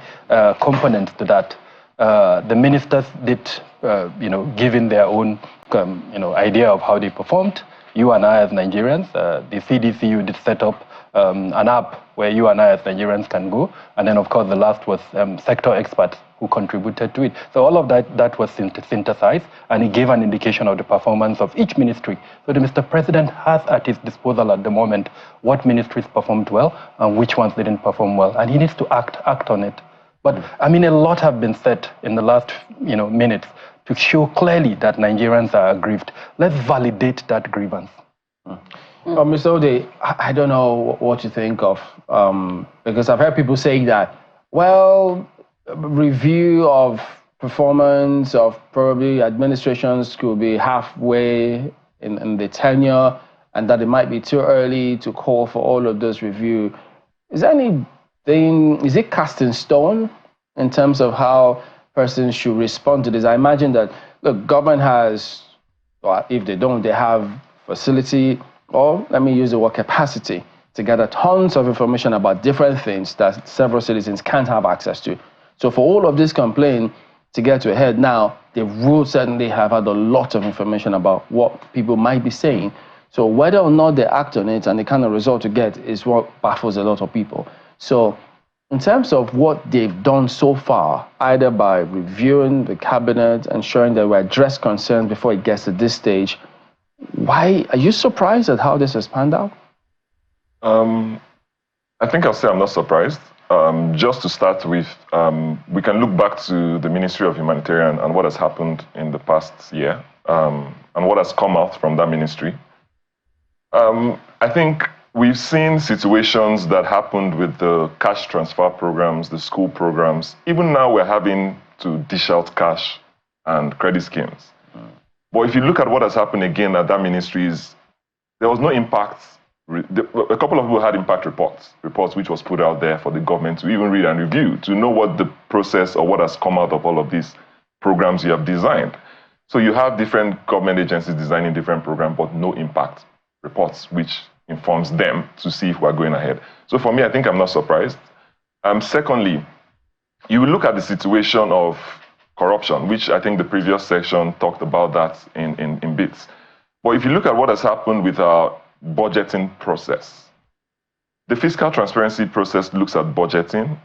components to that. The ministers did, give in their own, idea of how they performed. You and I as Nigerians, the CDCU did set up an app where you and I as Nigerians can go. And then, of course, the last was sector experts who contributed to it. So all of that was synthesized, and it gave an indication of the performance of each ministry. So the Mr. President has at his disposal at the moment what ministries performed well and which ones didn't perform well, and he needs to act on it. But I mean, a lot have been said in the last minutes to show clearly that Nigerians are aggrieved. Let's validate that grievance. Mr. Ode, I don't know what you think of, because I've heard people saying that, well, review of performance of probably administrations could be halfway in the tenure, and that it might be too early to call for all of those review. Is it cast in stone in terms of how persons should respond to this? I imagine that, look, government has, or if they don't, they have facility, or let me use the word capacity, to gather tons of information about different things that several citizens can't have access to. So for all of this complaint to get to a head now, they will certainly have had a lot of information about what people might be saying. So whether or not they act on it and the kind of result to get is what baffles a lot of people. So in terms of what they've done so far, either by reviewing the cabinet, ensuring that we address concerns before it gets to this stage, why are you surprised at how this has panned out? I think I'll say I'm not surprised. Just to start with, we can look back to the Ministry of Humanitarian and what has happened in the past year, and what has come out from that ministry. I think we've seen situations that happened with the cash transfer programs, the school programs. Even now we're having to dish out cash and credit schemes. But if you look at what has happened again at that ministry, there was no impact. A couple of people had impact reports which was put out there for the government to even read and review, to know what the process or what has come out of all of these programs you have designed. So you have different government agencies designing different programs, but no impact reports, which informs them to see if we're going ahead. So for me, I think I'm not surprised. Secondly, you will look at the situation of corruption, which I think the previous section talked about that in bits. But if you look at what has happened with our budgeting process, the fiscal transparency process looks at budgeting.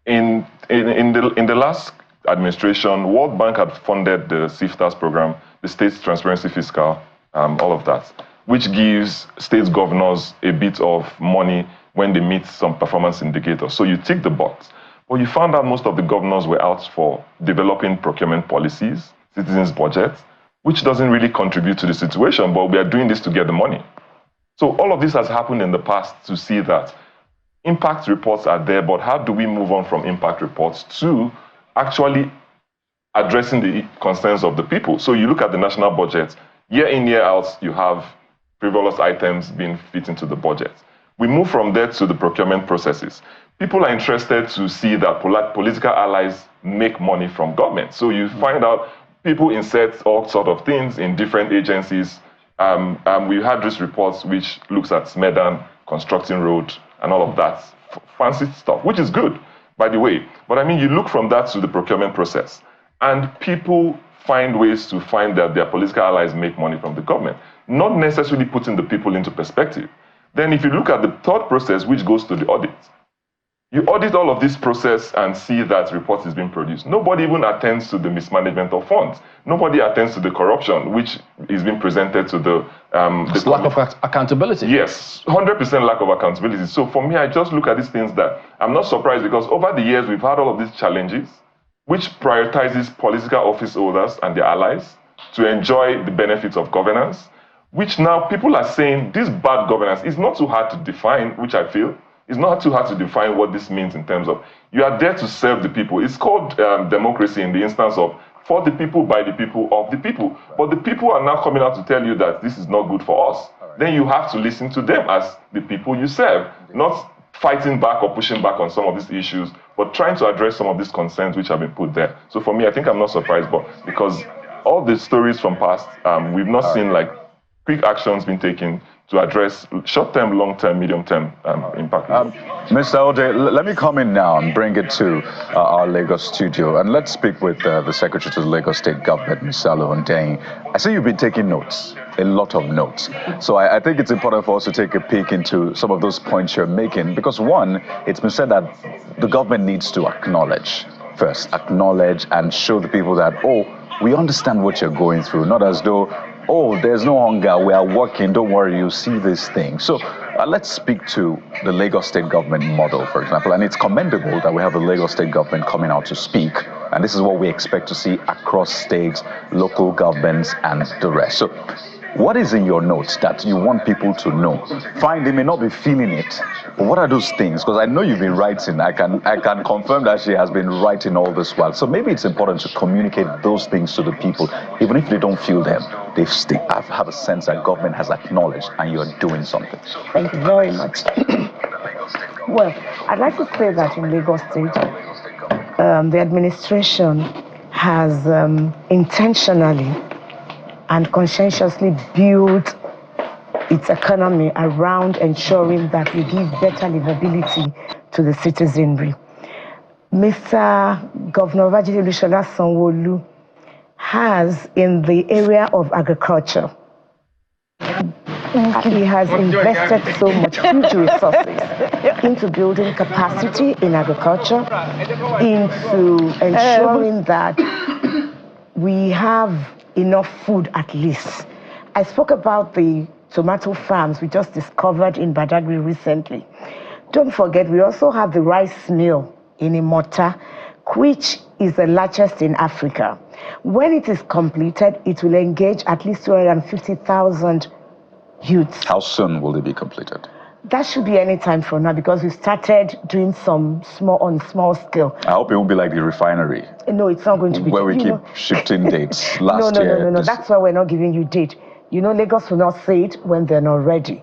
In the last administration, World Bank had funded the SIFTAS program, the States Transparency Fiscal, all of that, which gives state governors a bit of money when they meet some performance indicators. So you tick the box. Well, you found out most of the governors were out for developing procurement policies, citizens' budgets, which doesn't really contribute to the situation, but we are doing this to get the money. So all of this has happened in the past to see that impact reports are there, but how do we move on from impact reports to actually addressing the concerns of the people? So you look at the national budget, year in, year out, you have frivolous items being fit into the budget. We move from there to the procurement processes. People are interested to see that political allies make money from government. So you find out people insert all sort of things in different agencies. We had these reports which looks at Smedan, constructing road, and all of that fancy stuff, which is good, by the way. But I mean, you look from that to the procurement process, and people find ways to find that their political allies make money from the government, not necessarily putting the people into perspective. Then if you look at the third process, which goes to the audit, you audit all of this process and see that report is being produced. Nobody even attends to the mismanagement of funds. Nobody attends to the corruption, which is being presented to the lack of accountability. Yes, 100% lack of accountability. So for me, I just look at these things that I'm not surprised, because over the years, we've had all of these challenges, which prioritizes political office holders and their allies to enjoy the benefits of governance, which now people are saying this bad governance is not too hard to define, which I feel. It's not too hard to define what this means in terms of you are there to serve the people. It's called democracy in the instance of for the people, by the people, of the people. But the people are now coming out to tell you that this is not good for us. Then you have to listen to them as the people you serve, not fighting back or pushing back on some of these issues, but trying to address some of these concerns which have been put there. So for me, I think I'm not surprised, but because all the stories from past, we've not seen like quick actions being taken to address short-term, long-term, medium-term impact. Mr. Ode, let me come in now and bring it to our Lagos studio, and let's speak with the Secretary to the Lagos State Government, Mr. Alundeng. I see you've been taking notes, a lot of notes. So I think it's important for us to take a peek into some of those points you're making, because one, it's been said that the government needs to acknowledge first acknowledge and show the people that, oh, we understand what you're going through, not as though, oh, there's no hunger, we are working, don't worry, you see this thing. So let's speak to the Lagos state government model, for example, and it's commendable that we have the Lagos state government coming out to speak, and this is what we expect to see across states, local governments, and the rest. So what is in your notes that you want people to know? Fine, they may not be feeling it, but what are those things? Because I know you've been writing. I can confirm that she has been writing all this while. So maybe it's important to communicate those things to the people, even if they don't feel them. They have a sense that government has acknowledged and you're doing something. Thank you very much. Well, I'd like to say that in Lagos State, the administration has intentionally and conscientiously build its economy around ensuring that we give better livability to the citizenry. Mr. Governor Babajide Sanwo-Olu has, in the area of agriculture, he has invested so much huge resources into building capacity in agriculture, into ensuring that we have enough food at least. I spoke about the tomato farms we just discovered in Badagry recently. Don't forget, we also have the rice mill in Imota, which is the largest in Africa. When it is completed, it will engage at least 250,000 youths. How soon will it be completed? That should be any time from now, because we started doing some small scale. I hope it won't be like the refinery. No, it's not going to be. Where we keep shifting dates last year. No. That's why we're not giving you date. You know, Lagos will not say it when they're not ready.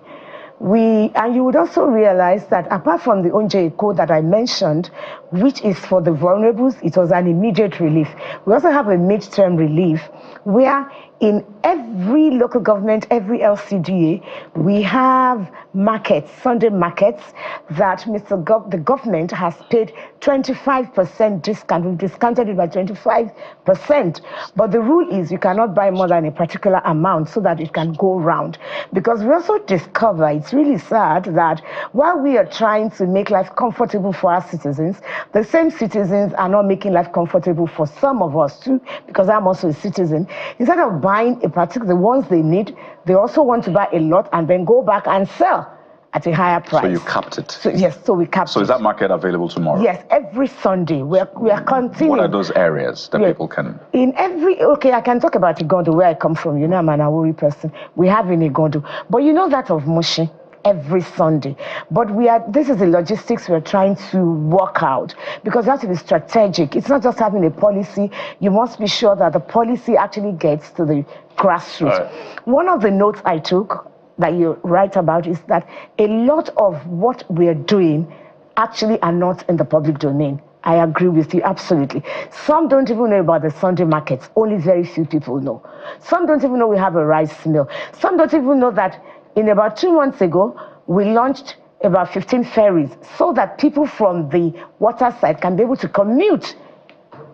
And you would also realize that apart from the Onje code that I mentioned, which is for the vulnerables, it was an immediate relief. We also have a midterm relief where in every local government, every LCDA, we have markets, Sunday markets, that the government has paid 25% discount. We've discounted it by 25%. But the rule is you cannot buy more than a particular amount so that it can go round. Because we also discover, it's really sad that while we are trying to make life comfortable for our citizens, the same citizens are not making life comfortable for some of us too, because I'm also a citizen. Instead of buying the ones they need, they also want to buy a lot and then go back and sell at a higher price. So you capped it? So we capped it. So is that market available tomorrow? Yes, every Sunday. We are continuing. What are those areas that people can... I can talk about Igondo, where I come from. You know, I'm an Awori person. We have in Igondo. But you know that of Mushi? Every Sunday. But this is the logistics we're trying to work out, because you have to be strategic. It's not just having a policy. You must be sure that the policy actually gets to the grassroots. Right. One of the notes I took that you write about is that a lot of what we're doing actually are not in the public domain. I agree with you, absolutely. Some don't even know about the Sunday markets. Only very few people know. Some don't even know we have a rice mill. Some don't even know that in about 2 months ago, we launched about 15 ferries so that people from the water side can be able to commute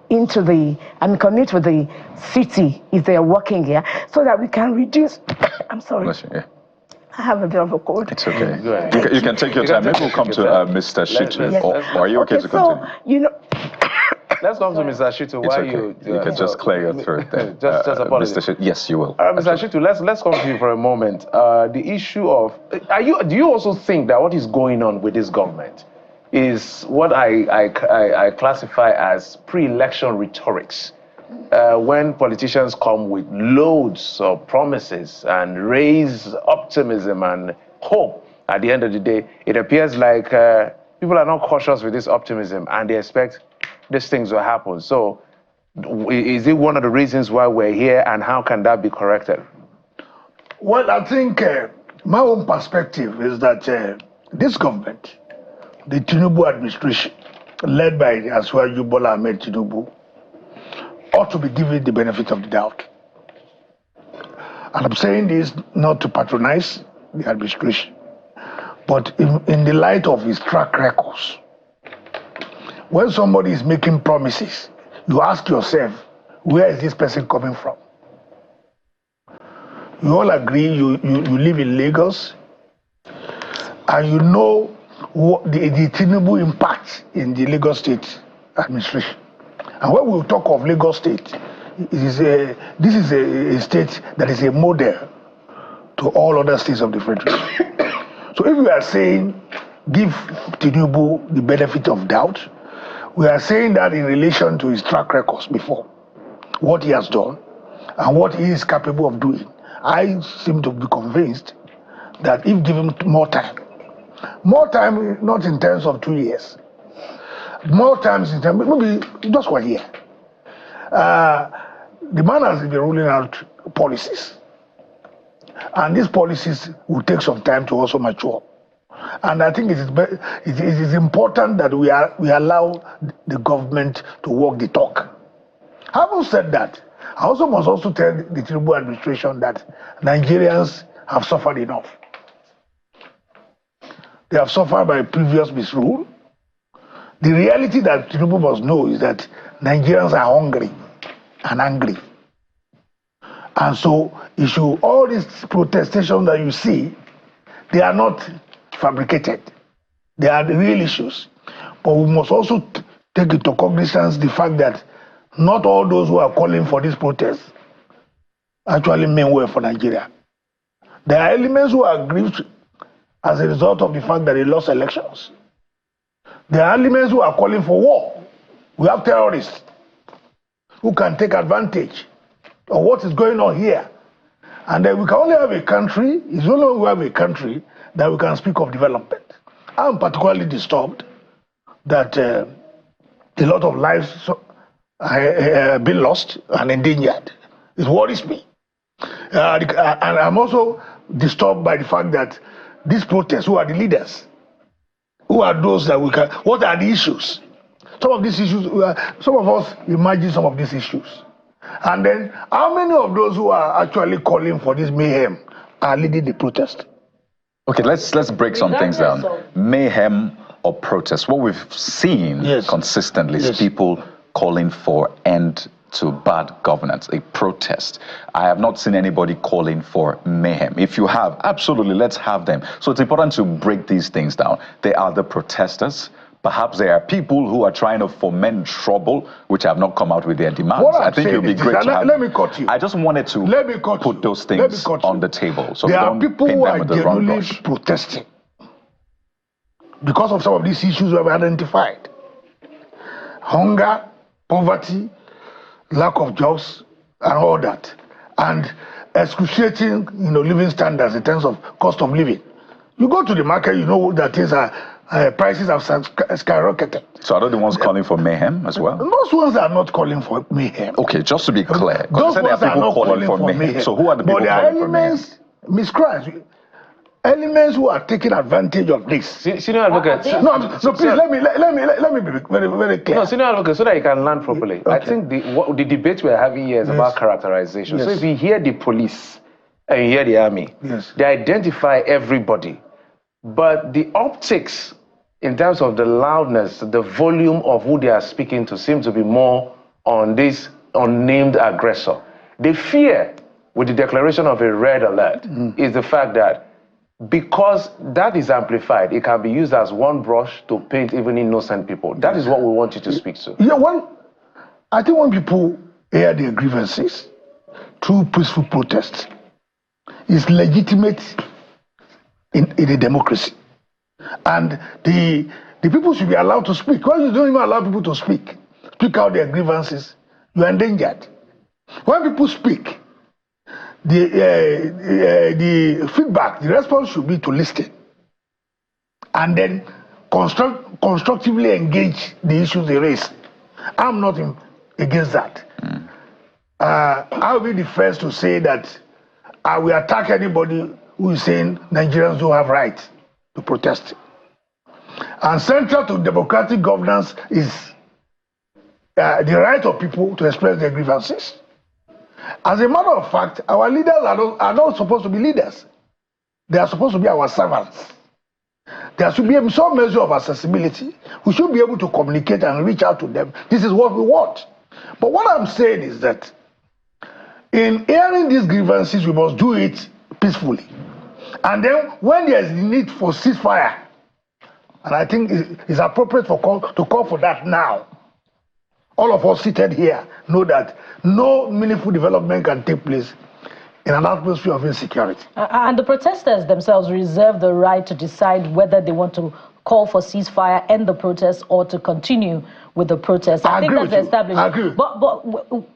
commute with the city if they are working here, so that we can reduce. I'm sorry. I have a bit of a cold. It's okay. You can take your time. Maybe we'll come to Mr. Shitu. Yes. Or are you okay to continue? You know, let's come to Mr. Shitu. Why you can just clear your throat there. just apologize. Mr. Shitu, yes, you will. Mr. Shitu, let's come to you for a moment. The issue of do you also think that what is going on with this government is what I classify as pre-election rhetorics? When politicians come with loads of promises and raise optimism and hope, at the end of the day, it appears like people are not cautious with this optimism and they expect these things will happen. So is it one of the reasons why we're here, and how can that be corrected? Well, I think my own perspective is that this government, the Tinubu administration, led by Asiwaju Bola Ahmed Tinubu, ought to be given the benefit of the doubt. And I'm saying this not to patronize the administration, but in the light of his track records. When somebody is making promises, you ask yourself, where is this person coming from? You all agree, you live in Lagos, and you know what the Tinubu impact in the Lagos State administration. And when we talk of Lagos State, this is a state that is a model to all other states of the Federation. So if we are saying give Tinubu the benefit of doubt, we are saying that in relation to his track records before, what he has done and what he is capable of doing. I seem to be convinced that if given more time not in terms of 2 years, more times in terms, maybe just 1 year, the man has been rolling out policies. And these policies will take some time to also mature. And I think it is important that we allow the government to walk the talk. Having said that, I also must also tell the Tinubu administration that Nigerians have suffered enough. They have suffered by previous misrule. The reality that Tinubu must know is that Nigerians are hungry and angry. And so all these protestations that you see, they are not fabricated. They are the real issues. But we must also take into cognizance the fact that not all those who are calling for this protest actually mean well for Nigeria. There are elements who are aggrieved as a result of the fact that they lost elections. There are elements who are calling for war. We have terrorists who can take advantage of what is going on here. And then we can only have a country, it's only when we have a country that we can speak of development. I'm particularly disturbed that a lot of lives have been lost and endangered. It worries me. And I'm also disturbed by the fact that these protests, who are the leaders? Who are those that we can, what are the issues? Some of these issues, some of us imagine some of these issues. And then, how many of those who are actually calling for this mayhem are leading the protest? Okay, let's break some things down. Mayhem or protest. What we've seen consistently is people calling for end to bad governance, a protest. I have not seen anybody calling for mayhem. If you have, absolutely, let's have them. So it's important to break these things down. They are the protesters. Perhaps there are people who are trying to foment trouble, which have not come out with their demands. I think it would be great to have. Let me cut you. I just wanted to put those things on the table. So there are people who are genuinely protesting because of some of these issues we have identified. Hunger, poverty, lack of jobs, and all that. And excruciating, living standards in terms of cost of living. You go to the market, you know that things are prices have skyrocketed. So are they the ones calling for mayhem as well? Those ones are not calling for mayhem. Okay, just to be clear. Those ones are not calling for mayhem. So who are the people calling for mayhem? Miss Christ, elements who are taking advantage of this. Senior advocate. No, please let me be very, very clear. No, senior advocate, so that you can learn properly. Okay. I think the debate we're having here is about characterization. So if you hear the police and you hear the army, they identify everybody. But the optics, in terms of the loudness, the volume of who they are speaking to, seem to be more on this unnamed aggressor. The fear with the declaration of a red alert is the fact that because that is amplified, it can be used as one brush to paint even innocent people. That is what we want you to speak to. Yeah, I think when people air their grievances through peaceful protests, it's legitimate in a democracy. And the people should be allowed to speak. When you don't even allow people to speak out their grievances, you are endangered. When people speak, the feedback, the response should be to listen. And then constructively engage the issues they raise. I'm not against that. I'll be the first to say that I will attack anybody who is saying Nigerians don't have rights to protest. And central to democratic governance is the right of people to express their grievances. As a matter of fact, our leaders are not supposed to be leaders. They are supposed to be our servants. There should be some measure of accessibility. We should be able to communicate and reach out to them. This is what we want. But what I'm saying is that in airing these grievances, we must do it peacefully. And then when there is the need for ceasefire, and I think it's appropriate to call for that now, All of us seated here know that no meaningful development can take place in an atmosphere of insecurity. And the protesters themselves reserve the right to decide whether they want to call for ceasefire, end the protest, or to continue with the protest. I think that's established. I agree. But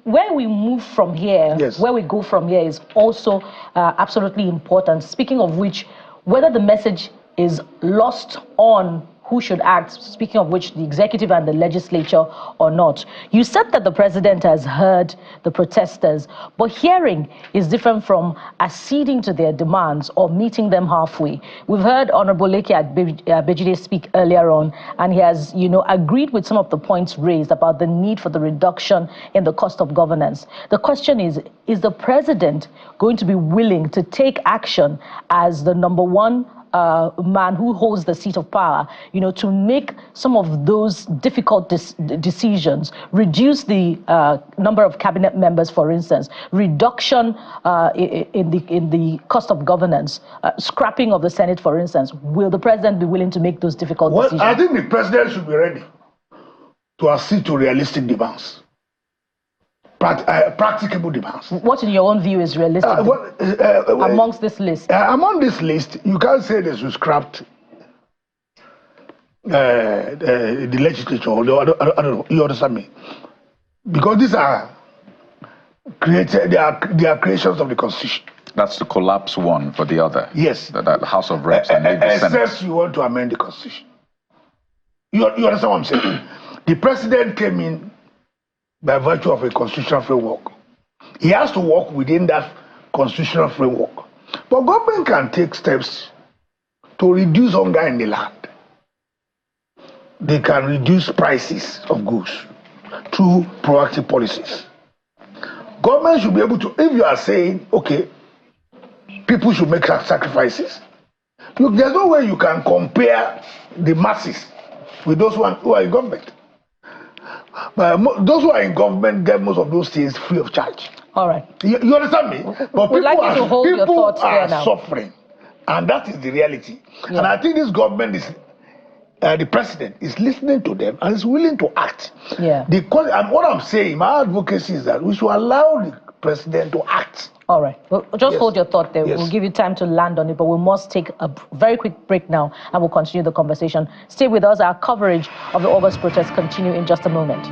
where we move from here, where we go from here is also absolutely important. Speaking of which, whether the message is lost on who should act, speaking of which, the executive and the legislature or not. You said that the president has heard the protesters, but hearing is different from acceding to their demands or meeting them halfway. We've heard Honorable Leke Abejide speak earlier on, and he has, agreed with some of the points raised about the need for the reduction in the cost of governance. The question is the president going to be willing to take action as the number one man who holds the seat of power, to make some of those difficult decisions, reduce the number of cabinet members, for instance, reduction in the cost of governance, scrapping of the Senate, for instance? Will the president be willing to make those difficult decisions? I think the president should be ready to accede to realistic demands. Practicable demands. What, in your own view, is realistic amongst this list? Among this list, you can't say they should scrap the legislature. I don't know. You understand me? Because these are created. They are creations of the Constitution. That's the collapse one for the other. Yes. The House of Reps and maybe Senate. Except you want to amend the Constitution. You understand what I'm saying? The president came in by virtue of a constitutional framework. He has to work within that constitutional framework. But government can take steps to reduce hunger in the land. They can reduce prices of goods through proactive policies. Government should be able to, if you are saying, okay, people should make sacrifices, there's no way you can compare the masses with those who are in government. But those who are in government get most of those things free of charge. All right. You understand me? But we'd like you to hold your thoughts there now. People are suffering, and that is the reality. Yeah. And I think this government is, the president is listening to them and is willing to act. Yeah. What I'm saying, my advocacy is that we should allow the president to act. All right. Well, just hold your thought there. We'll give you time to land on it, but we must take a very quick break now, and we'll continue the conversation. Stay with us. Our coverage of the August protests continue in just a moment.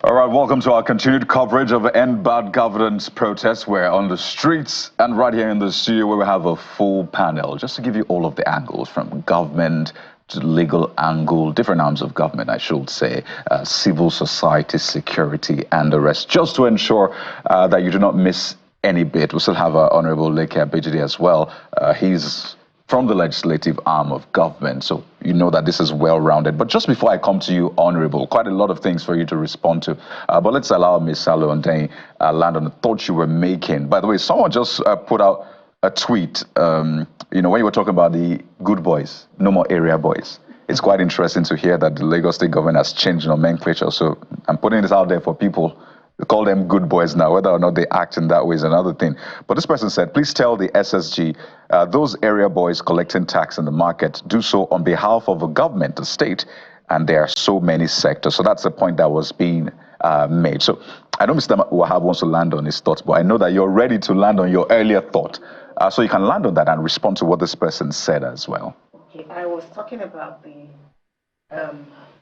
All right, welcome to our continued coverage of End Bad Governance protests. We're on the streets and right here in the studio where we have a full panel just to give you all of the angles, from government to legal angle, different arms of government, I should say, civil society, security, and the rest, just to ensure that you do not miss any bit. We still have Honorable Leke Abejide as well. He's from the legislative arm of government, so you know that this is well-rounded. But just before I come to you, Honorable, quite a lot of things for you to respond to. But let's allow Ms. Salo and then land on the thoughts you were making. By the way, someone just put out a tweet, when you were talking about the good boys, no more area boys. It's quite interesting to hear that the Lagos State government has changed nomenclature. So I'm putting this out there for people. We call them good boys now. Whether or not they act in that way is another thing. But this person said, please tell the SSG, those area boys collecting tax in the market do so on behalf of a government, the state, and there are so many sectors. So that's the point that was being made. So I know Mr. Wahab wants to land on his thoughts, but I know that you're ready to land on your earlier thought. So you can land on that and respond to what this person said as well. Okay, I was talking about the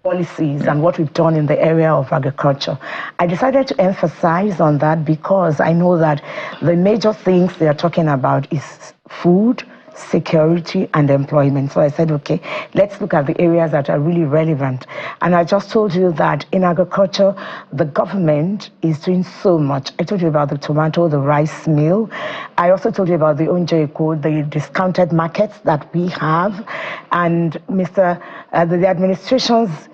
policies and what we've done in the area of agriculture. I decided to emphasize on that because I know that the major things they are talking about is food, security, and employment. So I said, okay, let's look at the areas that are really relevant. And I just told you that in agriculture, the government is doing so much. I told you about the tomato, the rice mill. I also told you about the Onjeko, the discounted markets that we have, and the administration's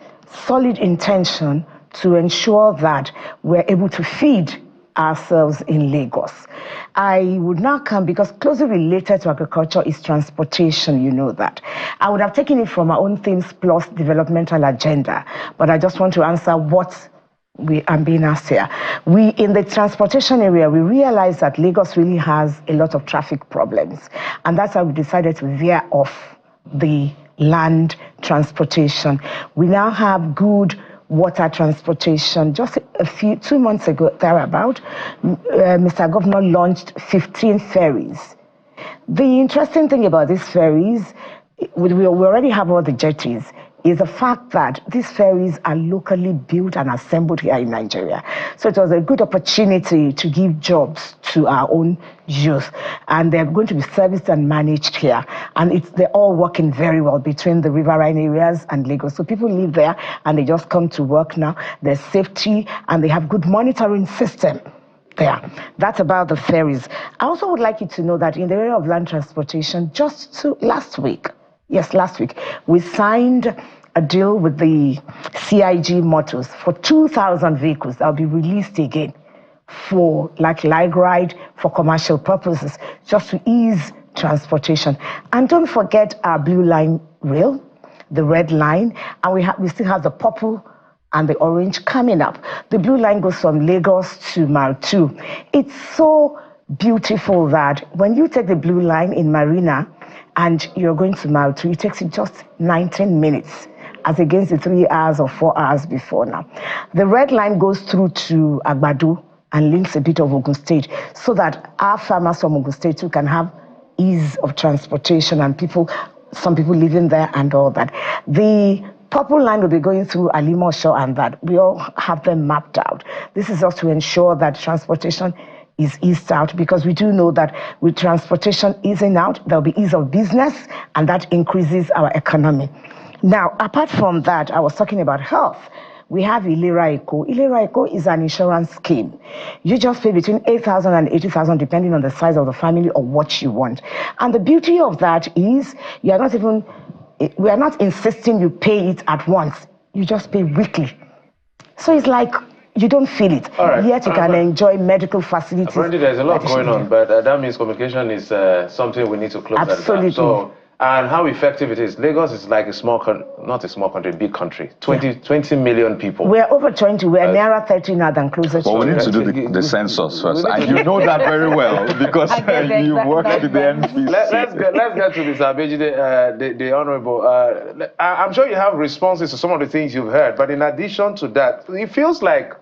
solid intention to ensure that we're able to feed ourselves in Lagos. I would now come, because closely related to agriculture is transportation, you know that. I would have taken it from our own Themes Plus developmental agenda, but I just want to answer what I'm being asked here. In the transportation area, we realize that Lagos really has a lot of traffic problems, and that's why we decided to veer off the land transportation. We now have good water transportation. Just 2 months ago, thereabout, Mr. Governor launched 15 ferries. The interesting thing about these ferries, we already have all the jetties, is the fact that these ferries are locally built and assembled here in Nigeria. So it was a good opportunity to give jobs to our own youth. And they're going to be serviced and managed here. And they're all working very well between the riverine areas and Lagos. So people live there and they just come to work now. There's safety and they have good monitoring system there. That's about the ferries. I also would like you to know that in the area of land transportation, last week, we signed a deal with the CIG Motors for 2,000 vehicles that will be released again for like ride for commercial purposes, just to ease transportation. And don't forget our blue line rail, the red line, and we still have the purple and the orange coming up. The blue line goes from Lagos to Mile 2. It's so beautiful that when you take the blue line in Marina and you're going to Mile 2, it takes you just 19 minutes, as against the 3 hours or 4 hours before now. The red line goes through to Agbado and links a bit of Ogun State, so that our farmers from Ogun State too can have ease of transportation, and some people living there and all that. The purple line will be going through Alimosho, and that we all have them mapped out. This is just to ensure that transportation is eased out, because we do know that with transportation easing out, there'll be ease of business, and that increases our economy. Now, apart from that, I was talking about health. We have Ilera Eco. Ilera Eco is an insurance scheme. You just pay between 8,000 and 80,000 depending on the size of the family or what you want. And the beauty of that is we are not insisting you pay it at once. You just pay weekly. So it's like you don't feel it. Right. Yet you can enjoy medical facilities. Apparently there's a lot going on, but that means communication is something we need to close. Absolutely. So, and how effective it is. Lagos is like a small country, not a small country, a big country. 20 million people. We're over 20. We're nearer 30 now than closer to. Well, we need to do the census first. And you know that very well, because you work with the NPC. Let's get to this, Abejide, the Honorable. I'm sure you have responses to some of the things you've heard, but in addition to that, it feels like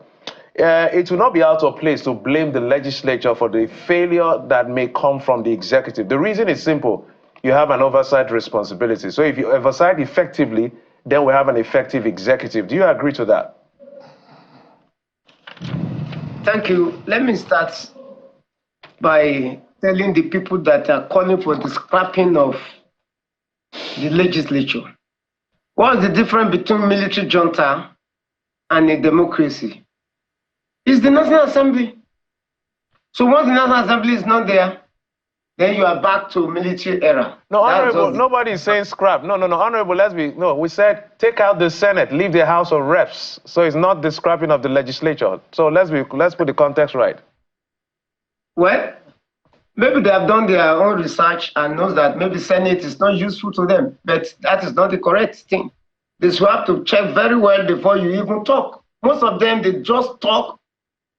it will not be out of place to blame the legislature for the failure that may come from the executive. The reason is simple. You have an oversight responsibility. So if you oversight effectively, then we have an effective executive. Do you agree to that? Thank you. Let me start by telling the people that are calling for the scrapping of the legislature. What is the difference between military junta and a democracy? It's the National Assembly. So once the National Assembly is not there, then you are back to military era. No, Honorable, nobody is saying scrap. No, Honorable, we said take out the Senate, leave the House of Reps. So it's not the scrapping of the legislature. So let's put the context right. Well, maybe they have done their own research and knows that maybe Senate is not useful to them, but that is not the correct thing. They should have to check very well before you even talk. Most of them, they just talk.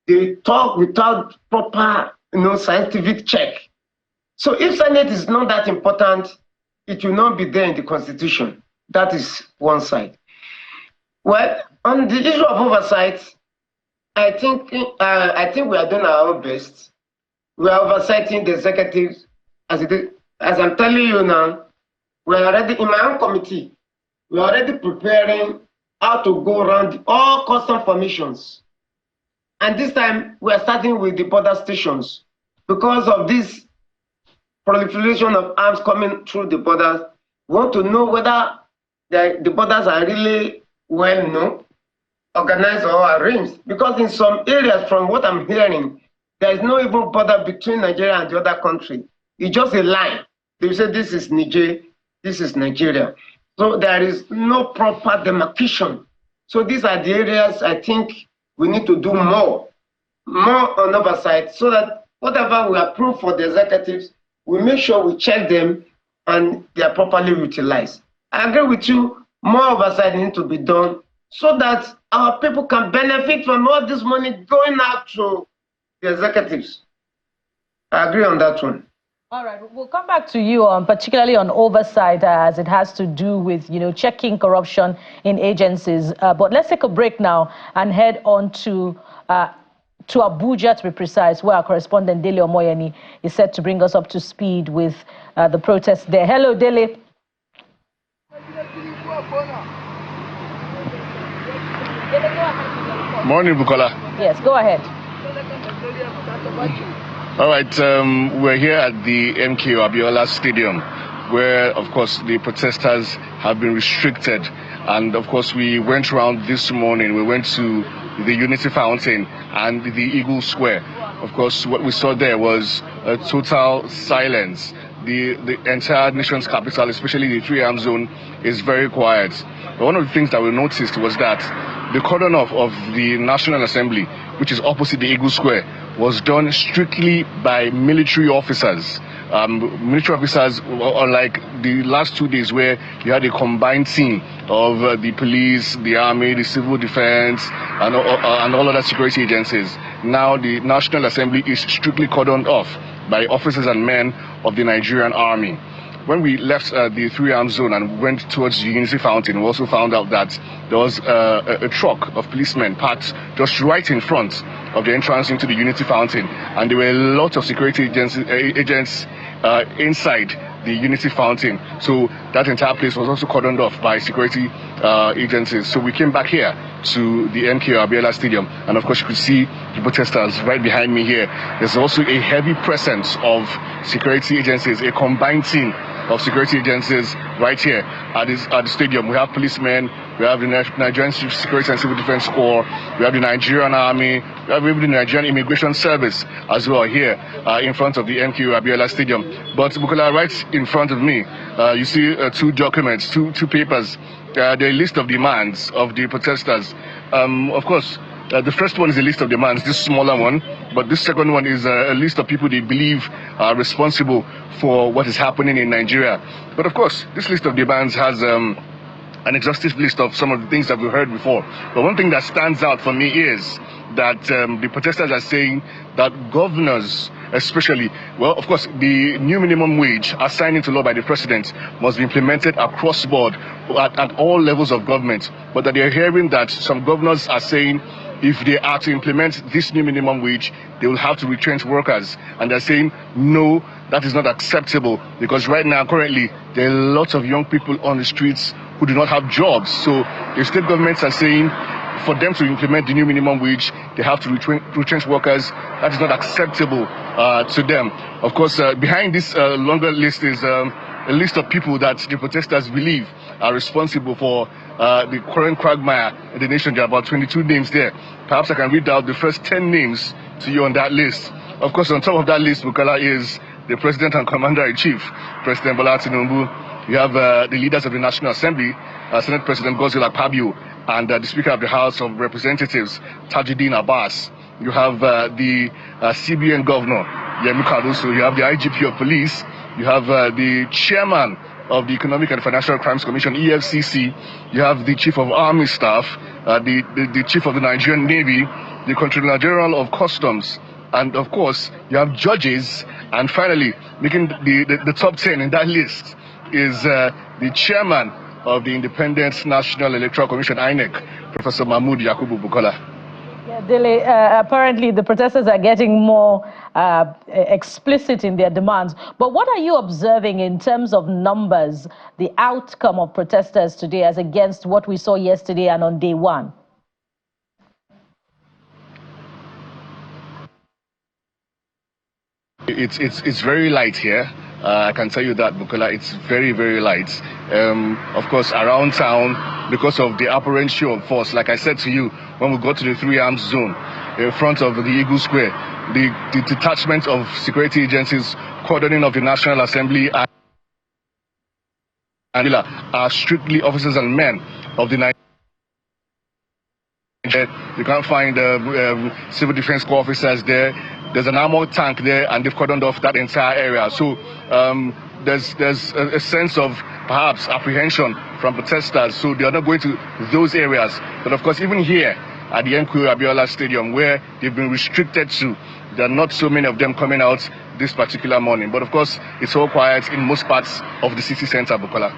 They talk without proper, scientific check. So if Senate is not that important, it will not be there in the Constitution. That is one side. Well, on the issue of oversight, I think we are doing our own best. We are oversighting the executive. As I'm telling you now, we are already in my own committee. We are already preparing how to go around all custom formations. And this time we are starting with the border stations because of this proliferation of arms coming through the borders. We want to know whether the borders are really well known, organized or arranged. Because in some areas, from what I'm hearing, there is no even border between Nigeria and the other country. It's just a line. They say this is Niger, this is Nigeria. So there is no proper demarcation. So these are the areas I think we need to do more. more on oversight so that whatever we approve for the executives, we make sure we check them and they are properly utilized. I agree with you, more oversight needs to be done so that our people can benefit from all this money going out to the executives. I agree on that one. All right, we'll come back to you, particularly on oversight, as it has to do with, checking corruption in agencies. But let's take a break now and head on to Abuja, to be precise, where our correspondent Dele Omoyeni is set to bring us up to speed with the protests there. Hello, Dele. Morning, Bukola. Yes, go ahead. All right, we're here at the MKO Abiola Stadium, where, of course, the protesters have been restricted. And, of course, we went around this morning. We went to the Unity Fountain and the Eagle Square. Of course, what we saw there was a total silence. The entire nation's capital, especially the 3 zone, is very quiet. But one of the things that we noticed was that the cordon off of the National Assembly, which is opposite the Eagle Square, was done strictly by military officers. Military officers, unlike the last 2 days where you had a combined team of the police, the army, the civil defense, and all other security agencies. Now the National Assembly is strictly cordoned off by officers and men of the Nigerian army. When we left the 3 zone and went towards the Unity Fountain, we also found out that there was a truck of policemen parked just right in front of the entrance into the Unity Fountain, and there were a lot of security agents inside the Unity Fountain. So that entire place was also cordoned off by security agencies. So we came back here to the MKO Abiola Stadium, and of course you could see the protesters right behind me here. There's also a heavy presence of security agencies, a combined team of security agencies right here at the stadium. We have policemen, we have the Nigerian Security and Civil Defense Corps, we have the Nigerian Army, we have even the Nigerian Immigration Service as well here in front of the MKO Abiola Stadium. But Bukola, right in front of me, you see two documents, two papers, the list of demands of the protesters. Of course, the first one is a list of demands, this smaller one, but this second one is a list of people they believe are responsible for what is happening in Nigeria. But of course, this list of demands has an exhaustive list of some of the things that we've heard before. But one thing that stands out for me is that the protesters are saying that governors, especially, well, of course, the new minimum wage assigned into law by the president must be implemented across board at all levels of government. But that they're hearing that some governors are saying if they are to implement this new minimum wage, they will have to retrench workers. And they're saying, no, that is not acceptable, because right now, currently, there are lots of young people on the streets who do not have jobs. So the state governments are saying for them to implement the new minimum wage, they have to retrench workers. That is not acceptable to them. Of course, behind this longer list is a list of people that the protesters believe are responsible for the current quagmire in the nation. There are about 22 names there. Perhaps I can read out the first 10 names to you on that list. Of course, on top of that list, Bukola, is the President and Commander-in-Chief, President Bola Tinubu. You have the leaders of the National Assembly, Senate President Godswill Akpabio, and the Speaker of the House of Representatives, Tajuddin Abbas. You have the CBN Governor, Yemi Karuso. You have the IGP of Police. You have the Chairman of the Economic and Financial Crimes Commission, EFCC. You have the Chief of Army Staff, the Chief of the Nigerian Navy, the Controller General of Customs, and of course, you have judges. And finally, making the top 10 in that list is the Chairman of the Independent National Electoral Commission, INEC, Professor Mahmood Yakubu Bukola. Yeah, Dele, apparently the protesters are getting more explicit in their demands. But what are you observing in terms of numbers, the outcome of protesters today as against what we saw yesterday and on day one? It's very light here. I can tell you that, Bukola, it's very, very light. Of course, around town, because of the apparent show of force, like I said to you, when we got to the 3 zone, in front of the Eagle Square, the detachment of security agencies, cordoning of the National Assembly, are strictly officers and men of the You can't find civil defense corps officers there. There's an armored tank there, and they've cordoned off that entire area. So there's a sense of perhaps apprehension from protesters. So they are not going to those areas. But of course, even here at the NQ Abiola Stadium, where they've been restricted to, there are not so many of them coming out this particular morning. But of course, it's all quiet in most parts of the city center, Bukola.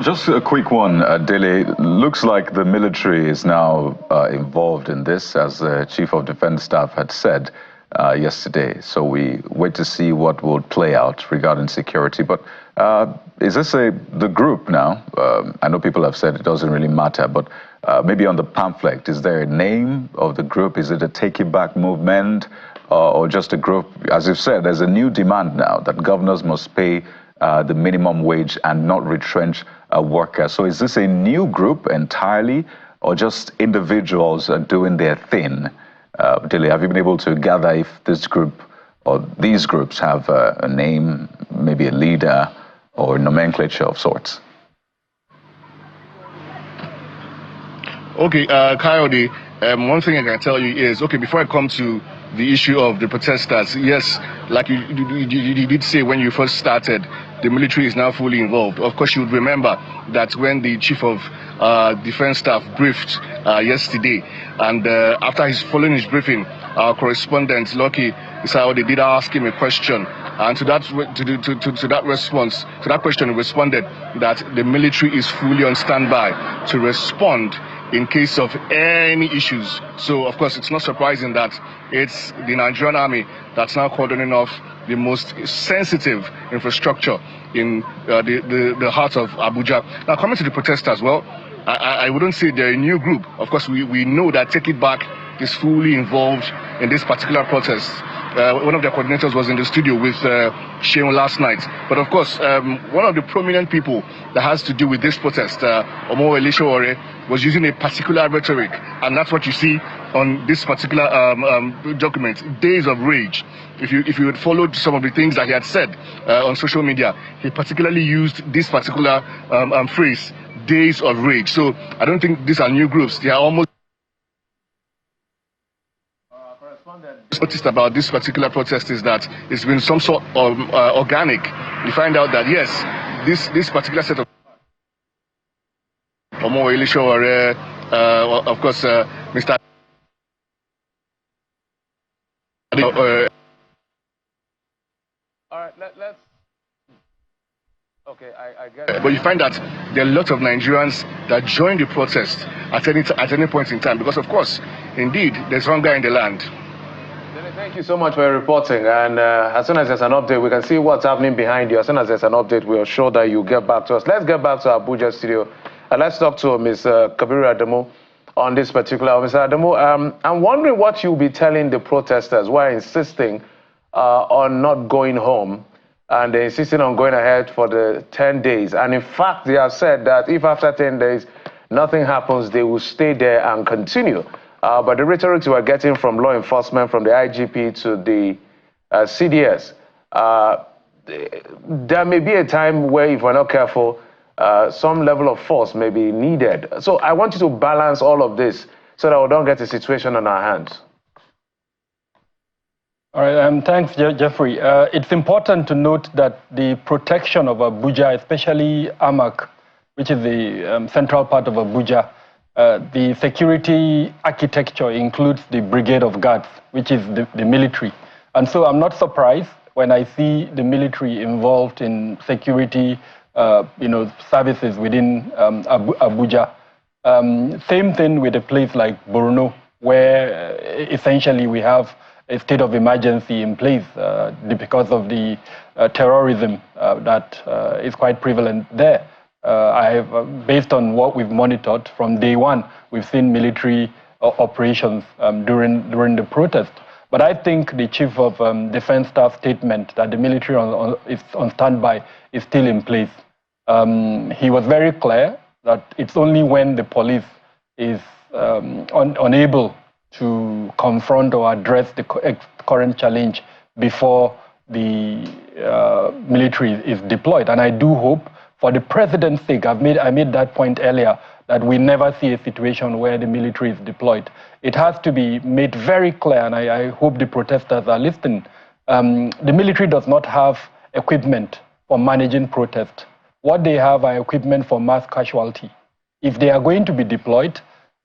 Just a quick one, Dele. Looks like the military is now involved in this, as the Chief of Defense Staff had said yesterday. So we wait to see what will play out regarding security. But is this the group now? I know people have said it doesn't really matter, but maybe on the pamphlet, is there a name of the group? Is it a Take It Back movement or just a group? As you've said, there's a new demand now that governors must pay the minimum wage and not retrench workers. So is this a new group entirely, or just individuals doing their thing? Dele, have you been able to gather if this group or these groups have a name, maybe a leader or nomenclature of sorts? Okay, Coyote, one thing I can tell you is, okay, before I come to the issue of the protesters, yes, like you did say when you first started, the military is now fully involved. Of course, you would remember that when the Chief of Defense Staff briefed yesterday, and after following his briefing, our correspondent, Lucky Isaode, did ask him a question. And to that question, he responded that the military is fully on standby to respond in case of any issues. So, of course, it's not surprising that it's the Nigerian army that's now cordoning off the most sensitive infrastructure in the heart of Abuja. Now, coming to the protesters, well, I wouldn't say they're a new group. Of course, we know that Take It Back is fully involved in this particular protest. One of their coordinators was in the studio with Sheon last night. But of course, one of the prominent people that has to do with this protest, Omo Elishore, was using a particular rhetoric. And that's what you see on this particular document, Days of Rage. If you had followed some of the things that he had said on social media, he particularly used this particular phrase, Days of Rage. So I don't think these are new groups. They are almost... noticed about this particular protest is that it's been some sort of organic. You find out that yes, this particular set of Omo Elishore, of course, Mr. All right, let's. Okay, I get it. But you find that there are lots of Nigerians that join the protest at any point in time because, of course, indeed, there's hunger in the land. Thank you so much for your reporting. And as soon as there's an update, we can see what's happening behind you. As soon as there's an update, we'll show that you get back to us. Let's get back to Abuja studio. And let's talk to Ms. Kabiru Adamu on this particular. Mr. Adamu, I'm wondering what you'll be telling the protesters who are insisting on not going home, and they're insisting on going ahead for the 10 days. And in fact, they have said that if after 10 days nothing happens, they will stay there and continue. But the rhetoric we're getting from law enforcement, from the IGP to the CDS, there may be a time where, if we're not careful, some level of force may be needed. So I want you to balance all of this so that we don't get a situation on our hands. All right, thanks, Jeffrey. It's important to note that the protection of Abuja, especially Amak, which is the central part of Abuja, the security architecture includes the Brigade of Guards, which is the military. And so I'm not surprised when I see the military involved in security services within Abuja. Same thing with a place like Borno, where essentially we have a state of emergency in place because of the terrorism that is quite prevalent there. Based on what we've monitored from day one, we've seen military operations during the protest. But I think the Chief of Defense Staff statement that the military is on standby is still in place. He was very clear that it's only when the police is unable to confront or address the current challenge before the military is deployed. And I do hope for the president's sake, I made that point earlier, that we never see a situation where the military is deployed. It has to be made very clear, and I hope the protesters are listening. The military does not have equipment for managing protest. What they have are equipment for mass casualty. If they are going to be deployed,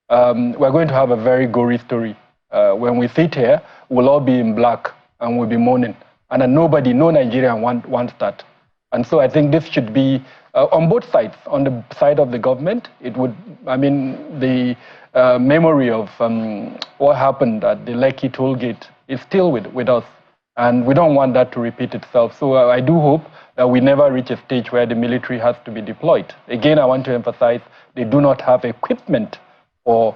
we're going to have a very gory story. When we sit here, we'll all be in black and we'll be mourning. And no Nigerian wants that. And so I think this should be on both sides. On the side of the government, it would, the memory of what happened at the Lekki toll gate is still with us. And we don't want that to repeat itself. So I do hope that we never reach a stage where the military has to be deployed. Again, I want to emphasize, they do not have equipment for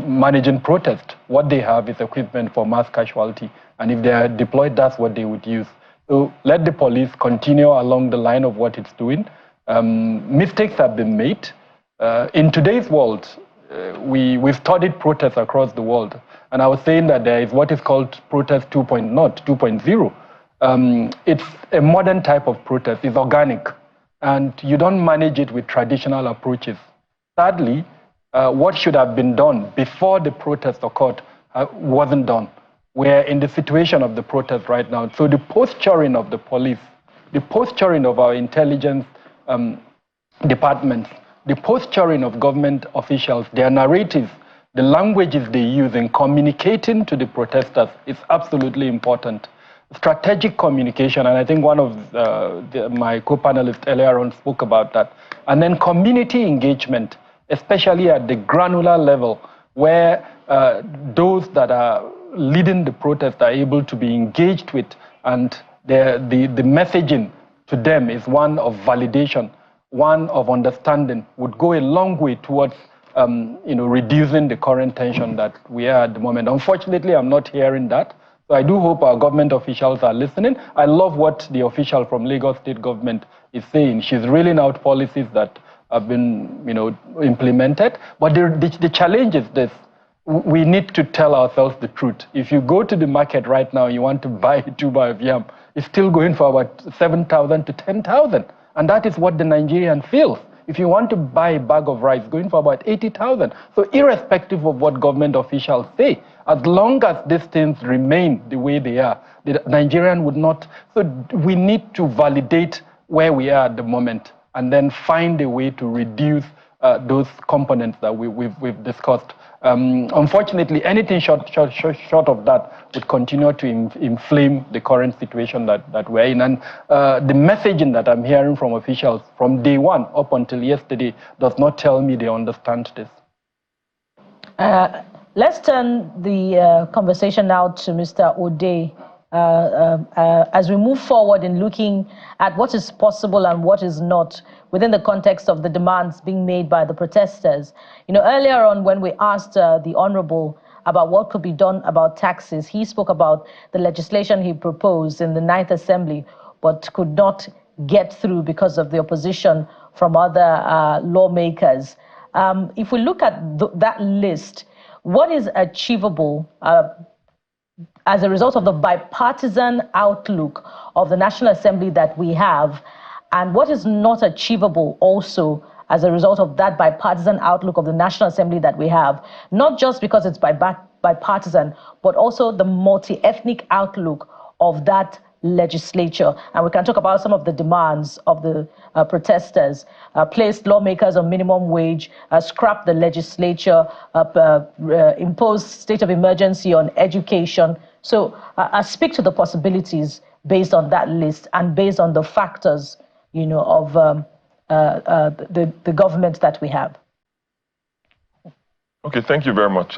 managing protest. What they have is equipment for mass casualty. And if they are deployed, that's what they would use. So let the police continue along the line of what it's doing. Mistakes have been made. In today's world, we've studied protests across the world. And I was saying that there is what is called protest 2.0. It's a modern type of protest. It's organic. And you don't manage it with traditional approaches. Sadly, what should have been done before the protest occurred wasn't done. We're in the situation of the protest right now. So the posturing of the police, the posturing of our intelligence departments, the posturing of government officials, their narratives, the languages they use in communicating to the protesters is absolutely important. Strategic communication, and I think one of my co-panelists earlier on spoke about that. And then community engagement, especially at the granular level, where those that are leading the protest are able to be engaged with, and the messaging to them is one of validation, one of understanding, would go a long way towards reducing the current tension that we are at the moment. Unfortunately, I'm not hearing that. So I do hope our government officials are listening. I love what the official from Lagos State government is saying. She's reeling out policies that have been implemented. But the challenge is this. We need to tell ourselves the truth. If you go to the market right now, you want to buy a tuber of yam, it's still going for about 7,000 to 10,000. And that is what the Nigerian feels. If you want to buy a bag of rice, going for about 80,000. So irrespective of what government officials say, as long as these things remain the way they are, the Nigerian would not. So we need to validate where we are at the moment and then find a way to reduce those components that we've discussed. Unfortunately, anything short of that would continue to inflame the current situation that we're in. And the messaging that I'm hearing from officials from day one up until yesterday does not tell me they understand this. Let's turn the conversation now to Mr. Ode. As we move forward in looking at what is possible and what is not within the context of the demands being made by the protesters. Earlier on when we asked the Honorable about what could be done about taxes, he spoke about the legislation he proposed in the 9th Assembly, but could not get through because of the opposition from other lawmakers. If we look at that list, what is achievable as a result of the bipartisan outlook of the National Assembly that we have, and what is not achievable also as a result of that bipartisan outlook of the National Assembly that we have, not just because it's bipartisan, but also the multi-ethnic outlook of that legislature. And we can talk about some of the demands of the protesters, place lawmakers on minimum wage, scrap the legislature, impose state of emergency on education. So speak to the possibilities based on that list and based on the factors, of the government that we have. Okay, thank you very much.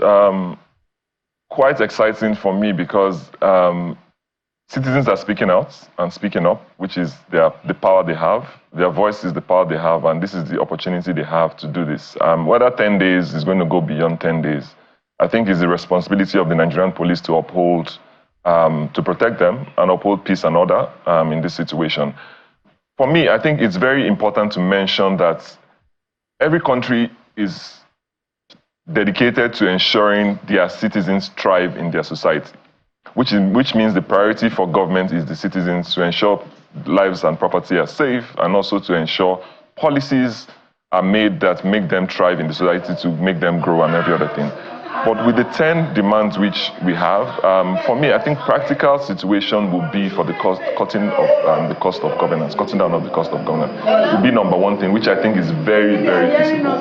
Quite exciting for me because citizens are speaking out and speaking up, which is the power they have. Their voice is the power they have, and this is the opportunity they have to do this. Whether 10 days is going to go beyond 10 days, I think is the responsibility of the Nigerian police to uphold, to protect them and uphold peace and order in this situation. For me, I think it's very important to mention that every country is dedicated to ensuring their citizens thrive in their society, which means the priority for government is the citizens to ensure lives and property are safe, and also to ensure policies are made that make them thrive in the society, to make them grow and every other thing. But with the 10 demands which we have, for me, I think practical situation would be for the cutting of the cost of governance, cutting down of the cost of governance would be number one thing, which I think is very, very feasible.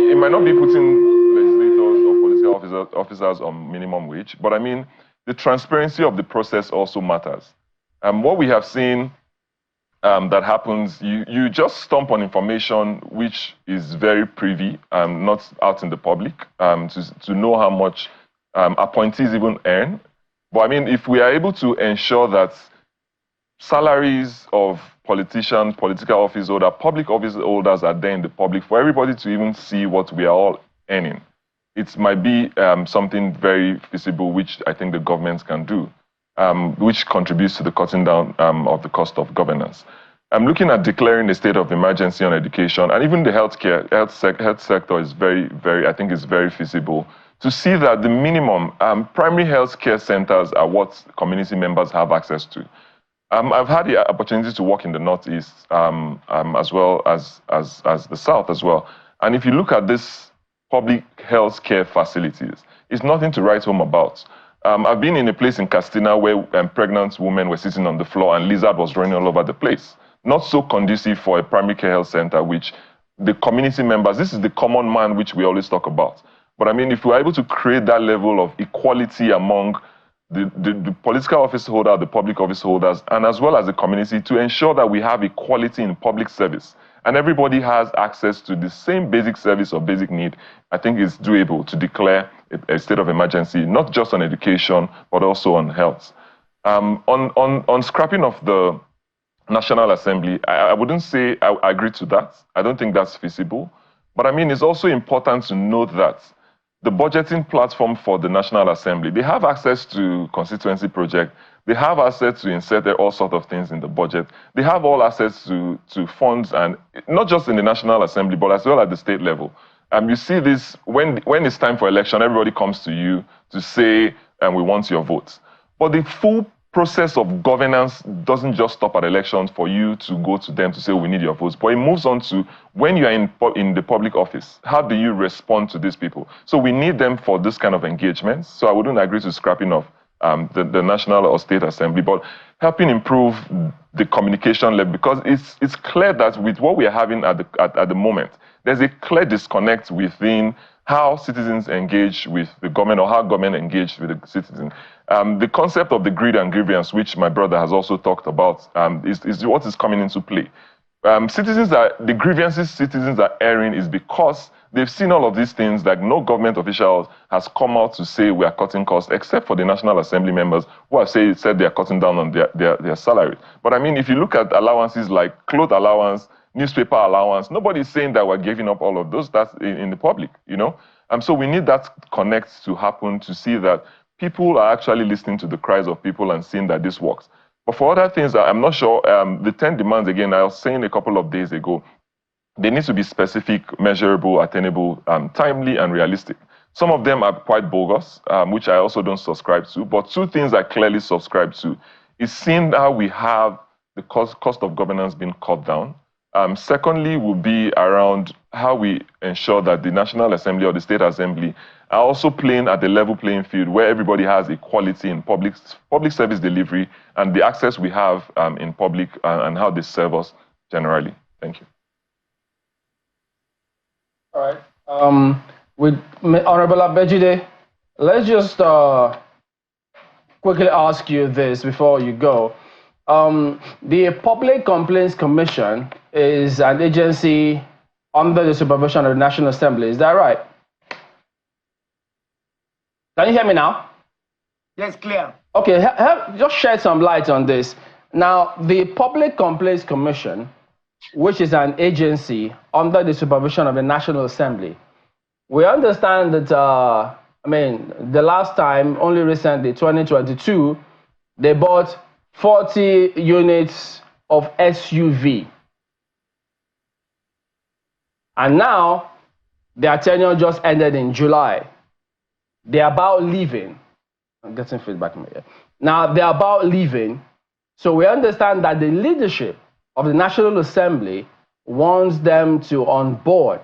It might not be putting legislators or political officers on minimum wage, but I mean, the transparency of the process also matters. What we have seen that happens, you just stomp on information which is very privy, not out in the public, to know how much appointees even earn. But I mean, if we are able to ensure that salaries of politicians, political office holders, public office holders are there in the public for everybody to even see what we are all earning, it might be something very feasible, which I think the governments can do, which contributes to the cutting down of the cost of governance. I'm looking at declaring a state of emergency on education, and even the health sector is very, I think is very feasible, to see that the minimum primary health care centers are what community members have access to. I've had the opportunity to work in the Northeast as well as the South as well. And if you look at this public health care facilities, it's nothing to write home about. I've been in a place in Castina where pregnant women were sitting on the floor and lizard was running all over the place. Not so conducive for a primary care health center, which the community members, this is the common man which we always talk about. But I mean, if we're able to create that level of equality among the political office holder, the public office holders, and as well as the community, to ensure that we have equality in public service and everybody has access to the same basic service or basic need, I think it's doable to declare a state of emergency, not just on education, but also on health. On scrapping of the National Assembly, I wouldn't say I agree to that. I don't think that's feasible. But I mean, it's also important to note that the budgeting platform for the National Assembly, they have access to constituency projects. They have access to insert all sorts of things in the budget. They have all access to funds, and not just in the National Assembly, but as well at the state level. You see this, when it's time for election, everybody comes to you to say, we want your votes. But the full process of governance doesn't just stop at elections for you to go to them to say, we need your votes. But it moves on to when you are in the public office, how do you respond to these people? So we need them for this kind of engagement. So I wouldn't agree to scrapping of the National or State Assembly, but helping improve the communication level, because it's clear that with what we are having at the moment, there's a clear disconnect within how citizens engage with the government or how government engage with the citizens. The concept of the greed and grievance, which my brother has also talked about, is what is coming into play. The grievances citizens are airing is because they've seen all of these things, like no government official has come out to say we are cutting costs, except for the National Assembly members who have said they are cutting down on their salary. But I mean, if you look at allowances like clothes allowance, newspaper allowance, nobody's saying that we're giving up all of those. That's in the public, you know? So we need that connect to happen to see that people are actually listening to the cries of people and seeing that this works. But for other things, I'm not sure. The 10 demands, again, I was saying a couple of days ago, they need to be specific, measurable, attainable, timely, and realistic. Some of them are quite bogus, which I also don't subscribe to. But two things I clearly subscribe to is seeing how we have the cost of governance being cut down. Secondly, will be around how we ensure that the National Assembly or the State Assembly are also playing at the level playing field where everybody has equality in public service delivery and the access we have in public and how they serve us generally. Thank you. All right. With Honorable Abejide, let's just quickly ask you this before you go. The Public Complaints Commission is an agency under the supervision of the National Assembly. Is that right? Can you hear me now? Yes, clear. Okay, just shed some light on this. Now, the Public Complaints Commission, which is an agency under the supervision of the National Assembly, we understand that, the last time, only recently, 2022, they bought 40 units of SUV. And now, their tenure just ended in July. They're about leaving. I'm getting feedback from here. Now, they're about leaving. So we understand that the leadership of the National Assembly wants them to onboard.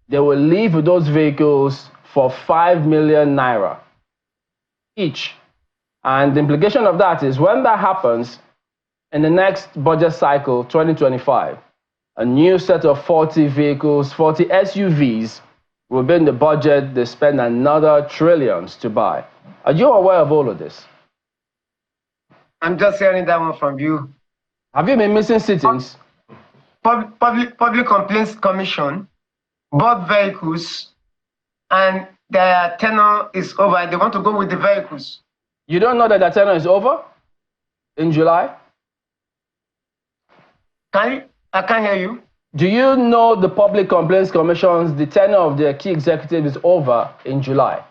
They will leave with those vehicles for 5 million naira each. And the implication of that is when that happens, in the next budget cycle, 2025, a new set of 40 vehicles, 40 SUVs will be in the budget. They spend another trillions to buy. Are you aware of all of this? I'm just hearing that one from you. Have you been missing sittings? Public Complaints Commission bought vehicles and their tenure is over. They want to go with the vehicles. You don't know that their tenure is over in July? I can't hear you. Do you know the Public Complaints Commission's, the tenure of their key executive is over in July?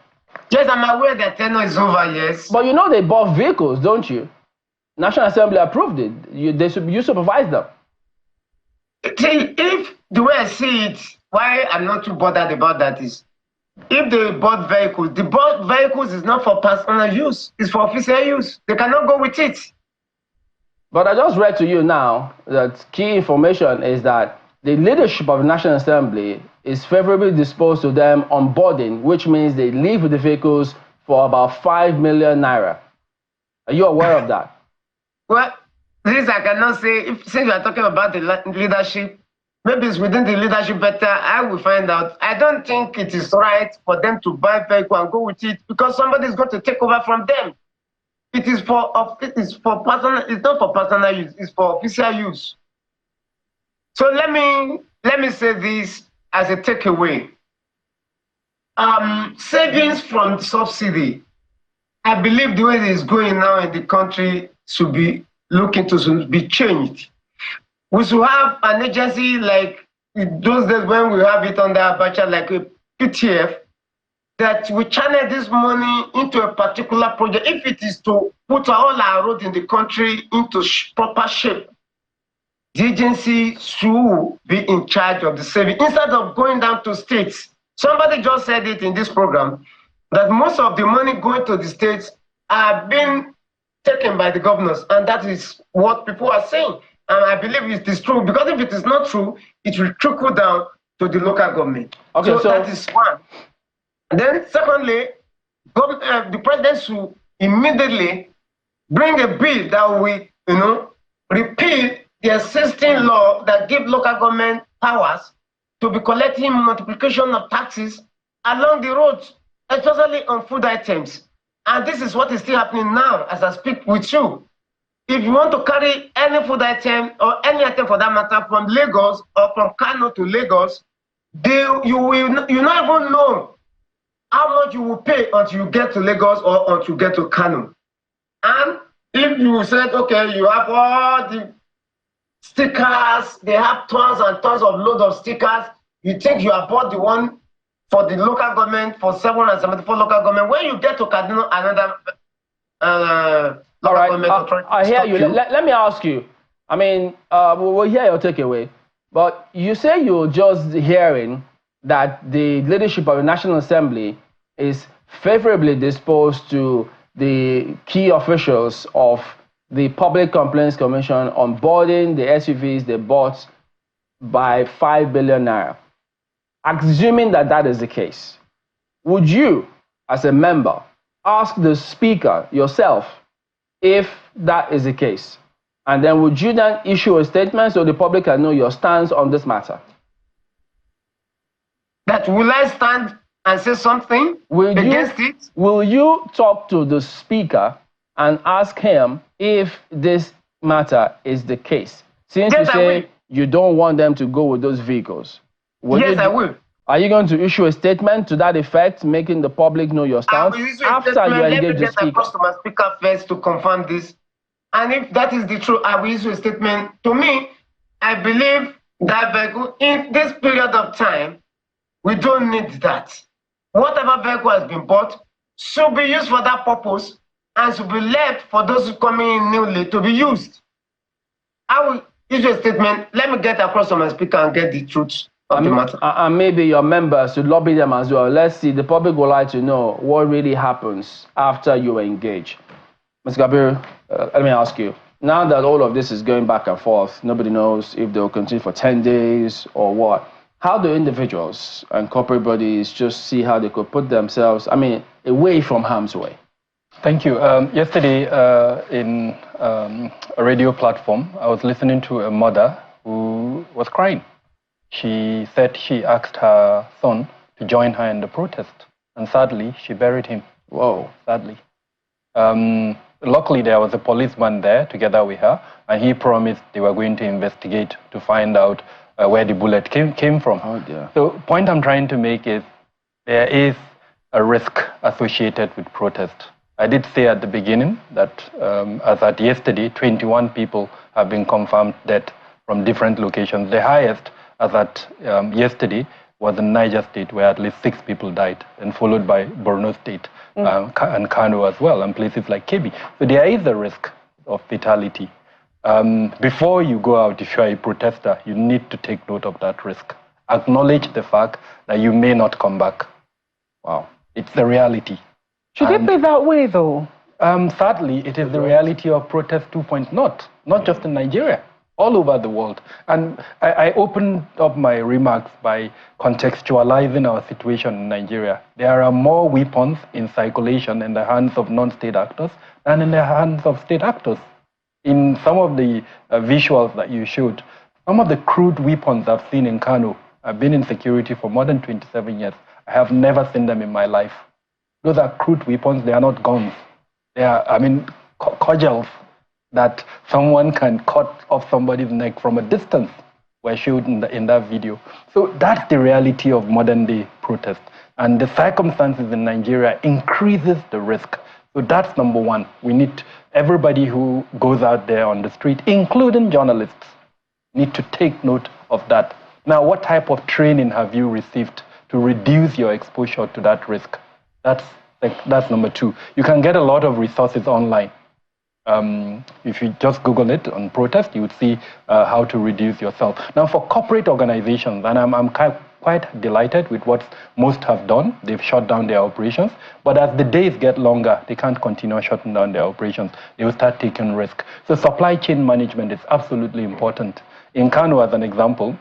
Yes, I'm aware that tenure is over, yes. But you know they bought vehicles, don't you? National Assembly approved it. You supervise them. If the way I see it, why I'm not too bothered about that is, if they bought vehicles, the bought vehicles is not for personal use, it's for official use. They cannot go with it. But I just read to you now that key information is that the leadership of the National Assembly is favorably disposed to them onboarding, which means they leave with the vehicles for about 5 million naira. Are you aware of that? Well, this I cannot say. Since you are talking about the leadership, maybe it's within the leadership better. I will find out. I don't think it is right for them to buy vehicle and go with it because somebody is going to take over from them. It is for personal. It's not for personal use. It's for official use. So let me say this as a takeaway. Savings from subsidy. I believe the way it is going now in the country should be should be changed. We should have an agency like in those days when we have it under Abuja, like a PTF, that we channel this money into a particular project. If it is to put all our roads in the country into proper shape, the agency should be in charge of the saving instead of going down to states. Somebody just said it in this program that most of the money going to the states are being taken by the governors, and that is what people are saying. And I believe it is true, because if it is not true, it will trickle down to the local government. Okay, so that is one. And then secondly, the president should immediately bring a bill that will, repeal the existing law that gives local government powers to be collecting multiplication of taxes along the roads, especially on food items. And this is what is still happening now as I speak with you. If you want to carry any food item or any item for that matter from Lagos or from Kano to Lagos, you not even know how much you will pay until you get to Lagos or until you get to Kano. And if you said, okay, you have all the stickers, they have tons and tons of loads of stickers, you think you have bought the one for the local government, for 774 local government. When you get to Kaduna, another local government authority. I hear you. Let me ask you. I mean, we'll hear your takeaway. But you say you're just hearing that the leadership of the National Assembly is favorably disposed to the key officials of the Public Complaints Commission onboarding the SUVs they bought by 5 billion naira. Assuming that that is the case, would you, as a member, ask the speaker yourself if that is the case? And then would you then issue a statement so the public can know your stance on this matter? That will I stand and say something against it? Will you talk to the speaker and ask him if this matter is the case? Since yes, you say you don't want them to go with those vehicles. Yes, I will. Are you going to issue a statement to that effect, making the public know your stance after you engage the speaker? Let me get across to my speaker first to confirm this. And if that is the truth, I will issue a statement. To me, I believe that vehicle, in this period of time, we don't need that. Whatever vehicle has been bought should be used for that purpose and should be left for those who come in newly to be used. I will issue a statement. Let me get across to my speaker and get the truth of the matter. And maybe your members should lobby them as well. Let's see, the public would like to know what really happens after you engage. Mr. Gabriel, let me ask you, now that all of this is going back and forth, nobody knows if they'll continue for 10 days or what. How do individuals and corporate bodies just see how they could put themselves, away from harm's way? Thank you. Yesterday in a radio platform, I was listening to a mother who was crying. She said she asked her son to join her in the protest, and sadly, she buried him. Whoa. Sadly. Luckily, there was a policeman there together with her, and he promised they were going to investigate to find out where the bullet came from. Oh, dear. So the point I'm trying to make is there is a risk associated with protest. I did say at the beginning that as at yesterday, 21 people have been confirmed dead from different locations. The highest as at yesterday was in Niger State, where at least 6 people died, and followed by Borno State and Kano as well, and places like Kebbi. So there is a risk of fatality. Before you go out, if you are a protester, you need to take note of that risk. Acknowledge the fact that you may not come back. Wow. It's the reality. Should it be that way, though? Sadly, it is the reality of protest 2.0, not just in Nigeria, all over the world. And I opened up my remarks by contextualizing our situation in Nigeria. There are more weapons in circulation in the hands of non-state actors than in the hands of state actors. In some of the visuals that you showed, some of the crude weapons I've seen in Kano, I've been in security for more than 27 years. I have never seen them in my life. Those are crude weapons, they are not guns. They are, cudgels that someone can cut off somebody's neck from a distance were showed in that video. So that's the reality of modern day protest. And the circumstances in Nigeria increases the risk. So that's number one. We need everybody who goes out there on the street, including journalists, need to take note of that. Now, what type of training have you received to reduce your exposure to that risk? That's number two. You can get a lot of resources online. If you just Google it on protest, you would see how to reduce yourself. Now, for corporate organizations, and I'm quite delighted with what most have done. They've shut down their operations. But as the days get longer, they can't continue shutting down their operations. They will start taking risk. So supply chain management is absolutely important. In Kano, as an example,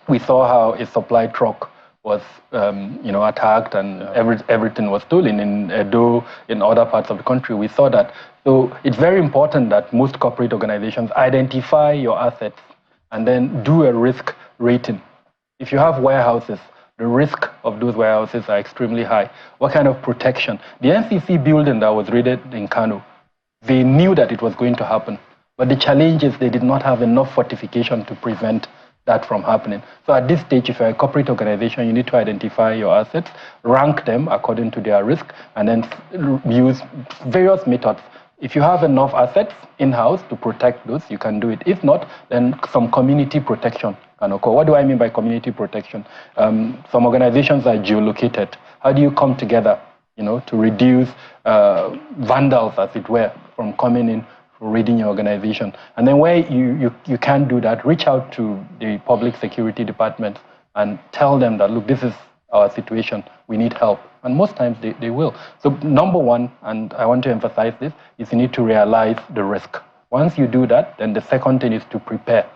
we saw how a supply truck was attacked and everything was stolen. In Edo, in other parts of the country, we saw that. So it's very important that most corporate organizations identify your assets and then do a risk rating. If you have warehouses, the risk of those warehouses are extremely high. What kind of protection? The NCC building that was raided in Kano, they knew that it was going to happen. But the challenge is they did not have enough fortification to prevent that from happening. So at this stage, if you're a corporate organization, you need to identify your assets, rank them according to their risk, and then use various methods. If you have enough assets in-house to protect those, you can do it. If not, then some community protection can occur. What do I mean by community protection? Some organizations are geolocated. How do you come together, to reduce vandals, as it were, from coming in, raiding your organization? And then where you can't do that, reach out to the public security department and tell them that, look, this is our situation, we need help. And most times they will. So number one, and I want to emphasize this, is you need to realize the risk. Once you do that, then the second thing is to prepare.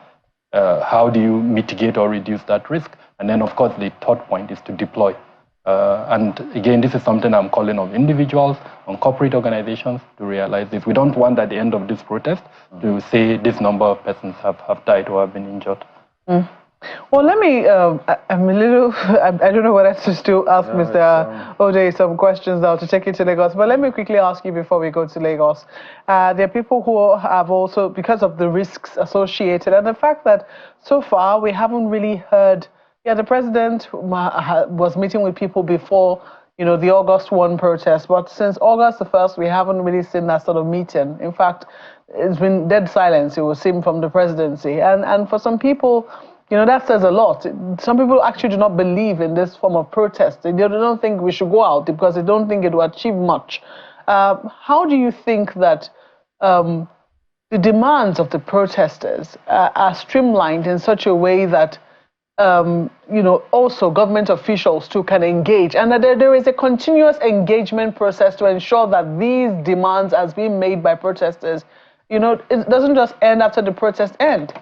How do you mitigate or reduce that risk? And then, of course, the third point is to deploy. And again, this is something I'm calling on individuals, on corporate organizations to realize this. We don't want at the end of this protest to say this number of persons have died or have been injured. Well, let me, I'm a little, I don't know what else to still ask Mr. Ojota some questions now to take you to Lagos, but let me quickly ask you before we go to Lagos. There are people who have also, because of the risks associated and the fact that so far we haven't really heard, the president was meeting with people before, the August 1 protest, but since August the 1st, we haven't really seen that sort of meeting. In fact, it's been dead silence, it would seem, from the presidency. And for some people, that says a lot. Some people actually do not believe in this form of protest. They don't think we should go out because they don't think it will achieve much. How do you think that the demands of the protesters are streamlined in such a way that also government officials too can engage, and that there is a continuous engagement process to ensure that these demands as being made by protesters you know, it doesn't just end after the protest end?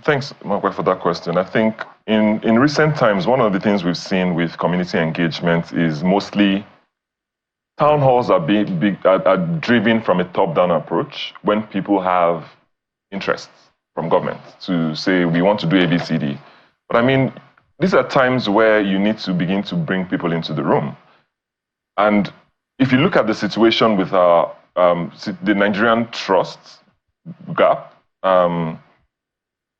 Thanks, Mark, for that question. I think in recent times, one of the things we've seen with community engagement is mostly town halls are driven from a top-down approach when people have interests from government to say, we want to do ABCD. But I mean, these are times where you need to begin to bring people into the room. And if you look at the situation with our, the Nigerian trust gap,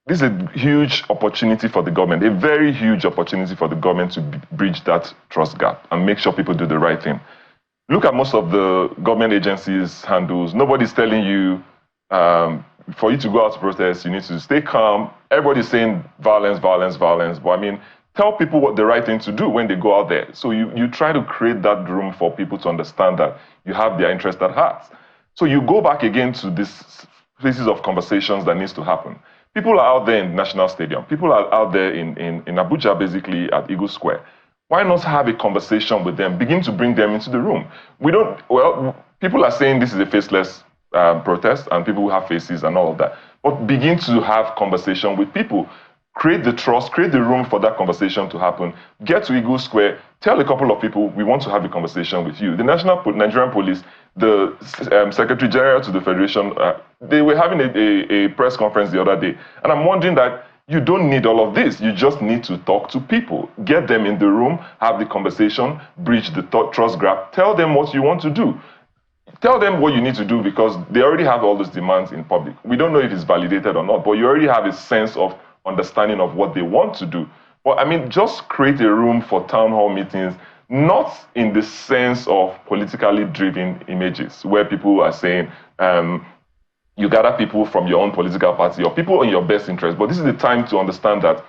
this is a huge opportunity for the government, a very huge opportunity for the government to bridge that trust gap and make sure people do the right thing. Look at most of the government agencies' handles. Nobody's telling you, for you to go out to protest, you need to stay calm. Everybody's saying violence, violence, violence. But I mean, tell people what the right thing to do when they go out there. So you try to create that room for people to understand that you have their interest at heart. So you go back again to these places of conversations that needs to happen. People are out there in National Stadium. People are out there in Abuja, basically at Eagle Square. Why not have a conversation with them? Begin to bring them into the room. People are saying this is a faceless protest and people who have faces and all of that. But begin to have conversation with people. Create the trust, create the room for that conversation to happen. Get to Eagle Square, tell a couple of people, we want to have a conversation with you. The Nigerian Police, the Secretary General to the Federation, they were having a press conference the other day. And I'm wondering that you don't need all of this. You just need to talk to people. Get them in the room, have the conversation, bridge the trust gap, tell them what you want to do. Tell them what you need to do because they already have all those demands in public. We don't know if it's validated or not, but you already have a sense of understanding of what they want to do. But I mean, just create a room for town hall meetings, not in the sense of politically driven images where people are saying, you gather people from your own political party or people in your best interest. But this is the time to understand that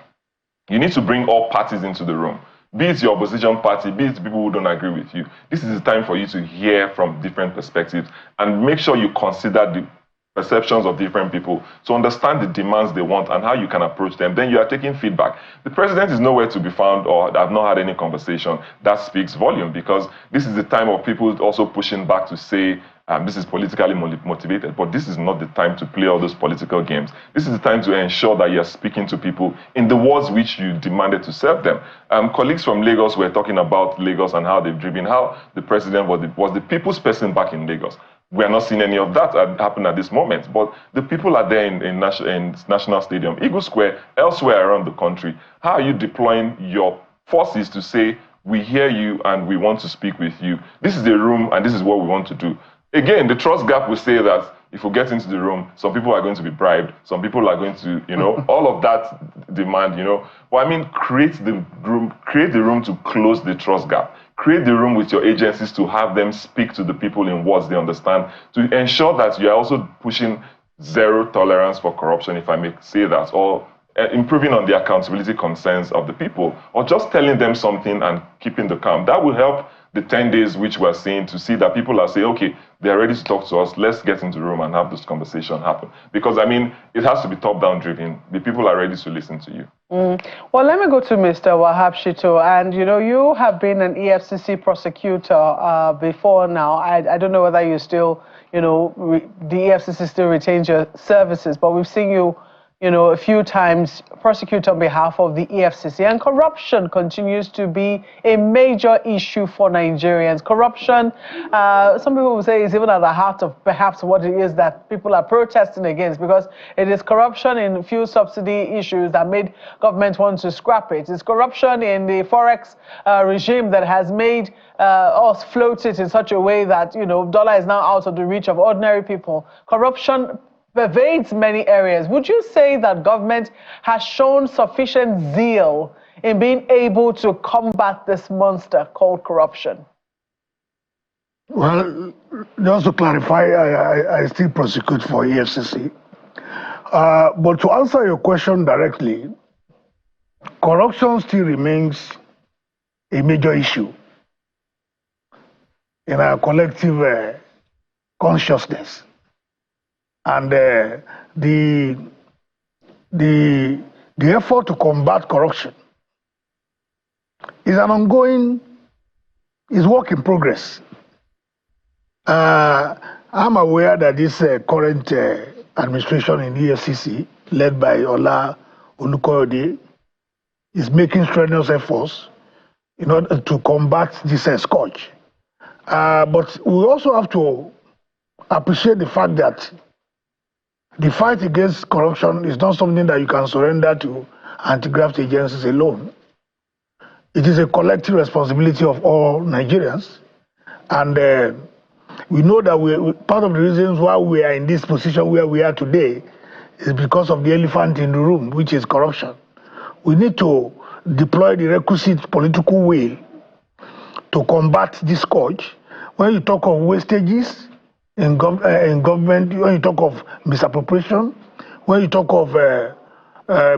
you need to bring all parties into the room. Be it your opposition party, be it people who don't agree with you. This is the time for you to hear from different perspectives and make sure you consider the perceptions of different people to understand the demands they want and how you can approach them. Then you are taking feedback. The president is nowhere to be found or I've not had any conversation. That speaks volume because this is the time of people also pushing back to say, this is politically motivated, but this is not the time to play all those political games. This is the time to ensure that you're speaking to people in the words which you demanded to serve them. Colleagues from Lagos were talking about Lagos and how they've driven, how the president was the people's person back in Lagos. We are not seeing any of that happen at this moment, but the people are there in National Stadium, Eagle Square, elsewhere around the country. How are you deploying your forces to say, we hear you and we want to speak with you? This is the room and this is what we want to do. Again, the trust gap will say that if we get into the room, some people are going to be bribed, some people are going to, all of that demand, Well, I mean, create the room to close the trust gap. Create the room with your agencies to have them speak to the people in words they understand, to ensure that you are also pushing zero tolerance for corruption, if I may say that, or improving on the accountability concerns of the people, or just telling them something and keeping the calm. That will help the 10 days which we're seeing to see that people are saying, okay, they're ready to talk to us, let's get into the room and have this conversation happen. Because, I mean, it has to be top-down driven. The people are ready to listen to you. Well, let me go to Mr. Wahab Shittu. And, you have been an EFCC prosecutor before now. I don't know whether you still, the EFCC still retains your services, but we've seen you a few times prosecute on behalf of the EFCC, and corruption continues to be a major issue for Nigerians. Corruption, some people will say, is even at the heart of perhaps what it is that people are protesting against, because it is corruption in fuel subsidy issues that made government want to scrap it. It's corruption in the forex regime that has made us float it in such a way that, dollar is now out of the reach of ordinary people. Corruption pervades many areas. Would you say that government has shown sufficient zeal in being able to combat this monster called corruption? Well, just to clarify, I still prosecute for EFCC. But to answer your question directly, corruption still remains a major issue in our collective consciousness. And the effort to combat corruption is an work in progress. I I'm aware that this current administration in EFCC, led by Ola Olukoyede, is making strenuous efforts in order to combat this scourge. But we also have to appreciate the fact that the fight against corruption is not something that you can surrender to anti-graft agencies alone. It is a collective responsibility of all Nigerians. And we know that part of the reasons why we are in this position where we are today is because of the elephant in the room, which is corruption. We need to deploy the requisite political will to combat this scourge. When you talk of wastages in government, when you talk of misappropriation, when you talk of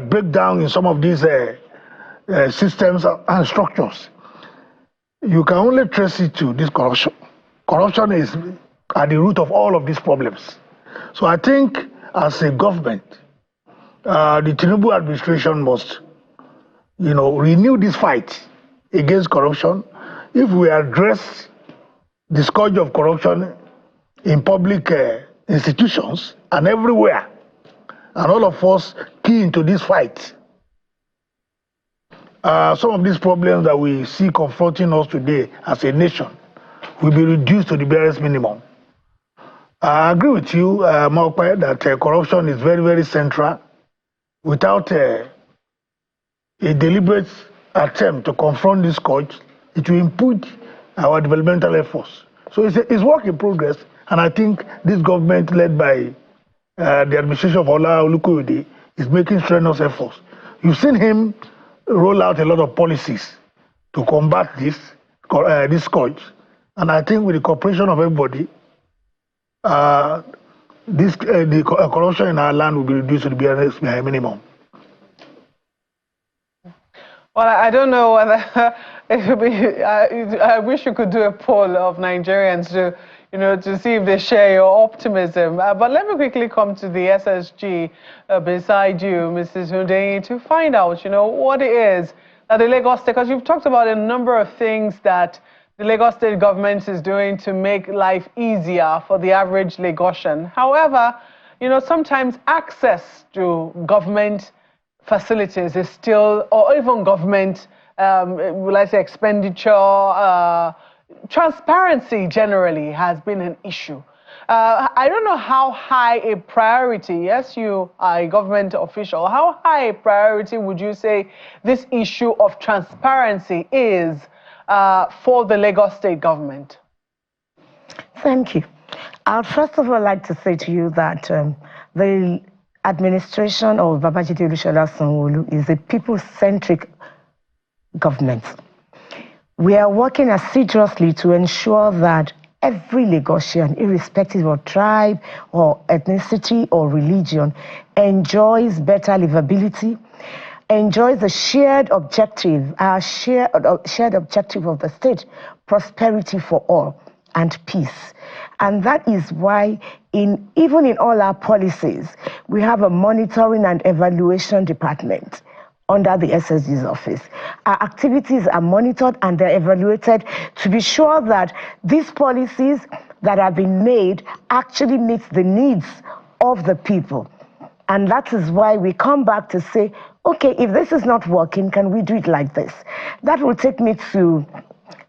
breakdown in some of these systems and structures, you can only trace it to this corruption. Corruption is at the root of all of these problems. So I think as a government, the Tinubu administration must, renew this fight against corruption. If we address the scourge of corruption in public institutions and everywhere, and all of us key into this fight, some of these problems that we see confronting us today as a nation will be reduced to the barest minimum. I agree with you, Mokwe, that corruption is very, very central. Without a deliberate attempt to confront this scourge, it will impede our developmental efforts. So it's work in progress, and I think this government, led by the administration of Ola Olukoyede, is making strenuous efforts. You've seen him roll out a lot of policies to combat this scourge, and I think with the cooperation of everybody, the corruption in our land will be reduced to the barest minimum. Well, I don't know whether it would be. I wish you could do a poll of Nigerians to see if they share your optimism. But let me quickly come to the SSG beside you, Mrs. Hundeyin, to find out, what it is that the Lagos State, because you've talked about a number of things that the Lagos State government is doing to make life easier for the average Lagosian. However, sometimes access to government facilities is still, or even government, will I say, expenditure, transparency generally has been an issue. I don't know how high a priority, yes, you are a government official, how high a priority would you say this issue of transparency is for the Lagos State government? Thank you. I'd first of all like to say to you that the administration of Babajide Olusola Sanwo-Olu is a people-centric government. We are working assiduously to ensure that every Lagosian, irrespective of tribe or ethnicity or religion, enjoys better livability, enjoys the shared objective, our shared objective of the state, prosperity for all and peace. And that is why even in all our policies, we have a monitoring and evaluation department under the SSG's office. Our activities are monitored and they're evaluated to be sure that these policies that have been made actually meet the needs of the people. And that is why we come back to say, okay, if this is not working, can we do it like this? That will take me to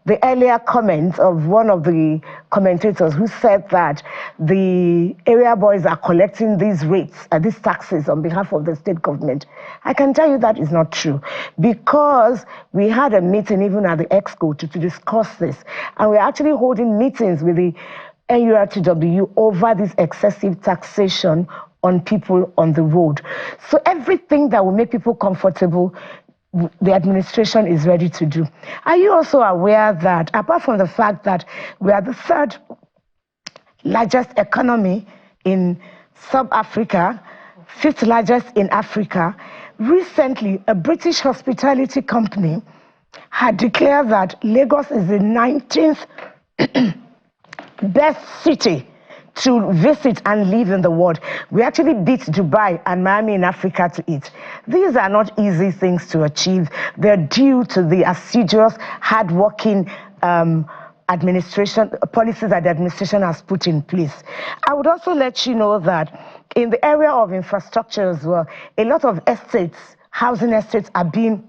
the earlier comment of one of the commentators who said that the area boys are collecting these rates, these taxes on behalf of the state government. I can tell you that is not true, because we had a meeting even at the Exco to discuss this, and we're actually holding meetings with the NURTW over this excessive taxation on people on the road. So everything that will make people comfortable, the administration is ready to do. Are you also aware that, apart from the fact that we are the third largest economy in sub-Africa, fifth largest in Africa, recently a British hospitality company had declared that Lagos is the 19th best city to visit and live in the world. We actually beat Dubai and Miami in Africa to eat. These are not easy things to achieve. They're due to the assiduous, hardworking policies that the administration has put in place. I would also let you know that in the area of infrastructure as well, a lot of estates, housing estates are being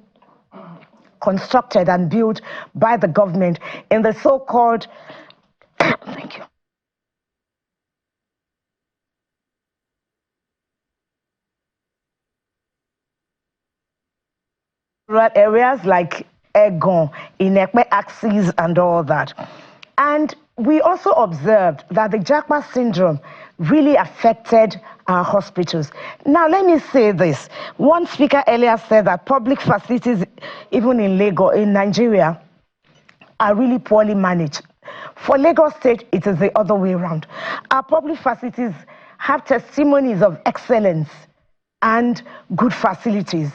constructed and built by the government in the so-called, thank you, rural areas like Egon, Inekpe axis and all that. And we also observed that the Japa syndrome really affected our hospitals. Now, let me say this. One speaker earlier said that public facilities, even in Lagos, in Nigeria, are really poorly managed. For Lagos State, it is the other way around. Our public facilities have testimonies of excellence and good facilities.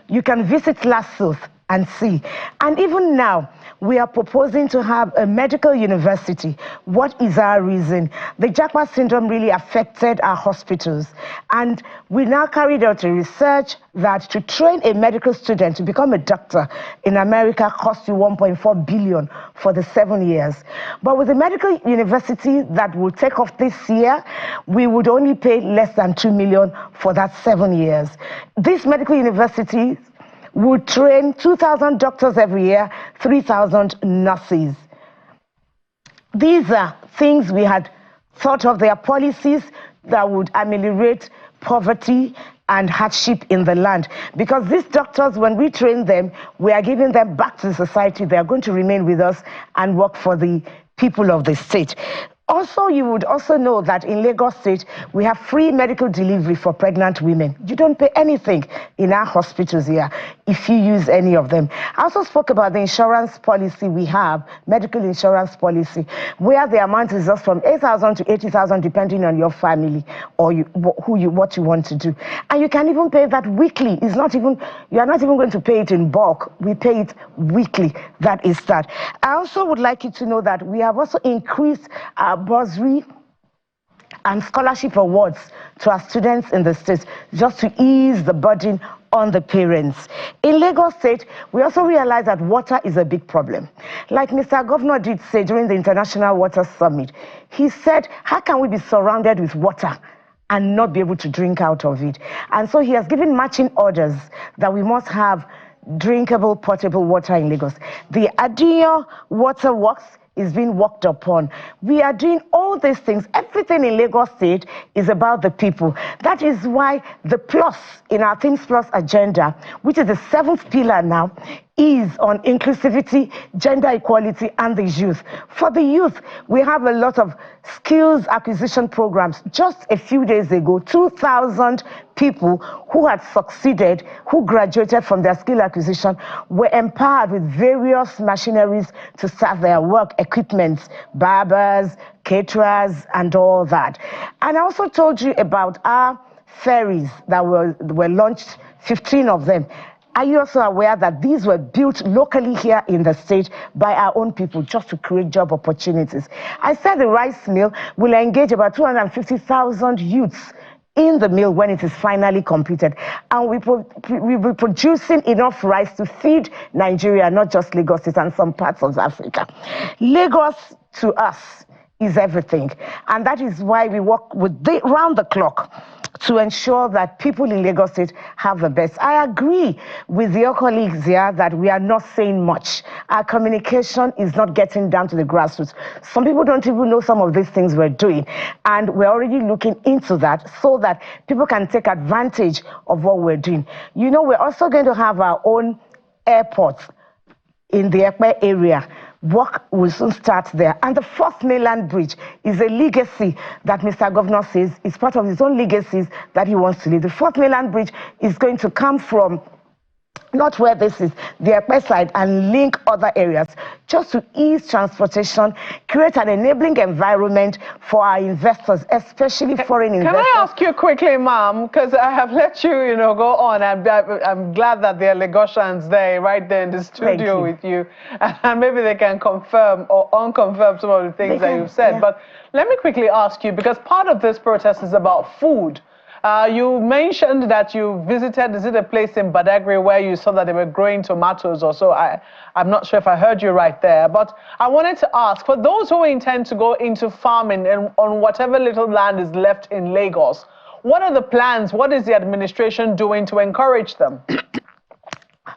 You can visit LASUTH and see. And even now, we are proposing to have a medical university. What is our reason? The Japa syndrome really affected our hospitals. And we now carried out a research that to train a medical student to become a doctor in America costs you 1.4 billion for the 7 years. But with the medical university that will take off this year, we would only pay less than 2 million for that 7 years. This medical university would train 2,000 doctors every year, 3,000 nurses. These are things we had thought of. Their policies that would ameliorate poverty and hardship in the land. Because these doctors, when we train them, we are giving them back to society. They are going to remain with us and work for the people of the state. Also, you would also know that in Lagos State, we have free medical delivery for pregnant women. You don't pay anything in our hospitals here if you use any of them. I also spoke about the insurance policy we have, medical insurance policy, where the amount is just from 8,000 to 80,000 depending on your family or what you want to do. And you can even pay that weekly. You are not even going to pay it in bulk. We pay it weekly. That is that. I also would like you to know that we have also increased our bursary and scholarship awards to our students in the state just to ease the burden on the parents. In Lagos State, we also realize that water is a big problem. Like Mr. Governor did say during the International Water Summit, he said, how can we be surrounded with water and not be able to drink out of it? And so he has given marching orders that we must have drinkable, potable water in Lagos. The Adio Water Works is being worked upon. We are doing all these things. Everything in Lagos State is about the people. That is why the plus in our Things Plus agenda, which is the 7th pillar now, is on inclusivity, gender equality, and the youth. For the youth, we have a lot of skills acquisition programs. Just a few days ago, 2,000 people who had succeeded, who graduated from their skill acquisition, were empowered with various machineries to start their work, equipments, barbers, caterers, and all that. And I also told you about our ferries that were launched, 15 of them. Are you also aware that these were built locally here in the state by our own people just to create job opportunities? I said the rice mill will engage about 250,000 youths in the mill when it is finally completed. And we will be producing enough rice to feed Nigeria, not just Lagos State and some parts of Africa. Lagos, to us, is everything. And that is why we work round the clock to ensure that people in Lagos State have the best. I agree with your colleagues here that we are not saying much. Our communication is not getting down to the grassroots. Some people don't even know some of these things we're doing. And we're already looking into that so that people can take advantage of what we're doing. You know, we're also going to have our own airport in the Ekpe area. Work will soon start there. And the 4th mainland bridge is a legacy that Mr. Governor says is part of his own legacies that he wants to leave. The 4th mainland bridge is going to come from not where this is, the Ekpe side, and link other areas just to ease transportation, create an enabling environment for our investors, especially foreign investors. Can I ask you quickly, ma'am, because I have let you, go on. I'm glad that there are Lagosians there, right there in the studio with you, and maybe they can confirm or unconfirm some of the things that you've said. Yeah. But let me quickly ask you, because part of this protest is about food. You mentioned that you visited, is it a place in Badagry where you saw that they were growing tomatoes or so? I'm not sure if I heard you right there, but I wanted to ask, for those who intend to go into farming on whatever little land is left in Lagos, what are the plans? What is the administration doing to encourage them?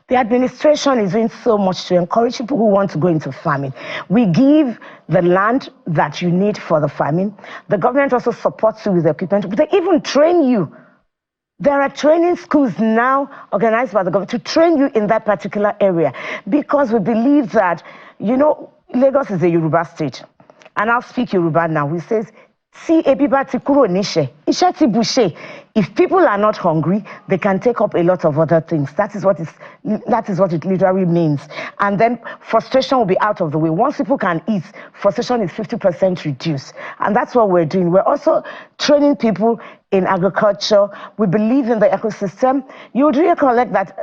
The administration is doing so much to encourage people who want to go into farming. We give the land that you need for the farming. The government also supports you with equipment. But they even train you. There are training schools now organized by the government to train you in that particular area, because we believe that, you know, Lagos is a Yoruba state. And I'll speak Yoruba now. We say, if people are not hungry, they can take up a lot of other things. That is what it literally means. And then frustration will be out of the way. Once people can eat, frustration is 50% reduced. And that's what we're doing. We're also training people in agriculture. We believe in the ecosystem. You would recollect that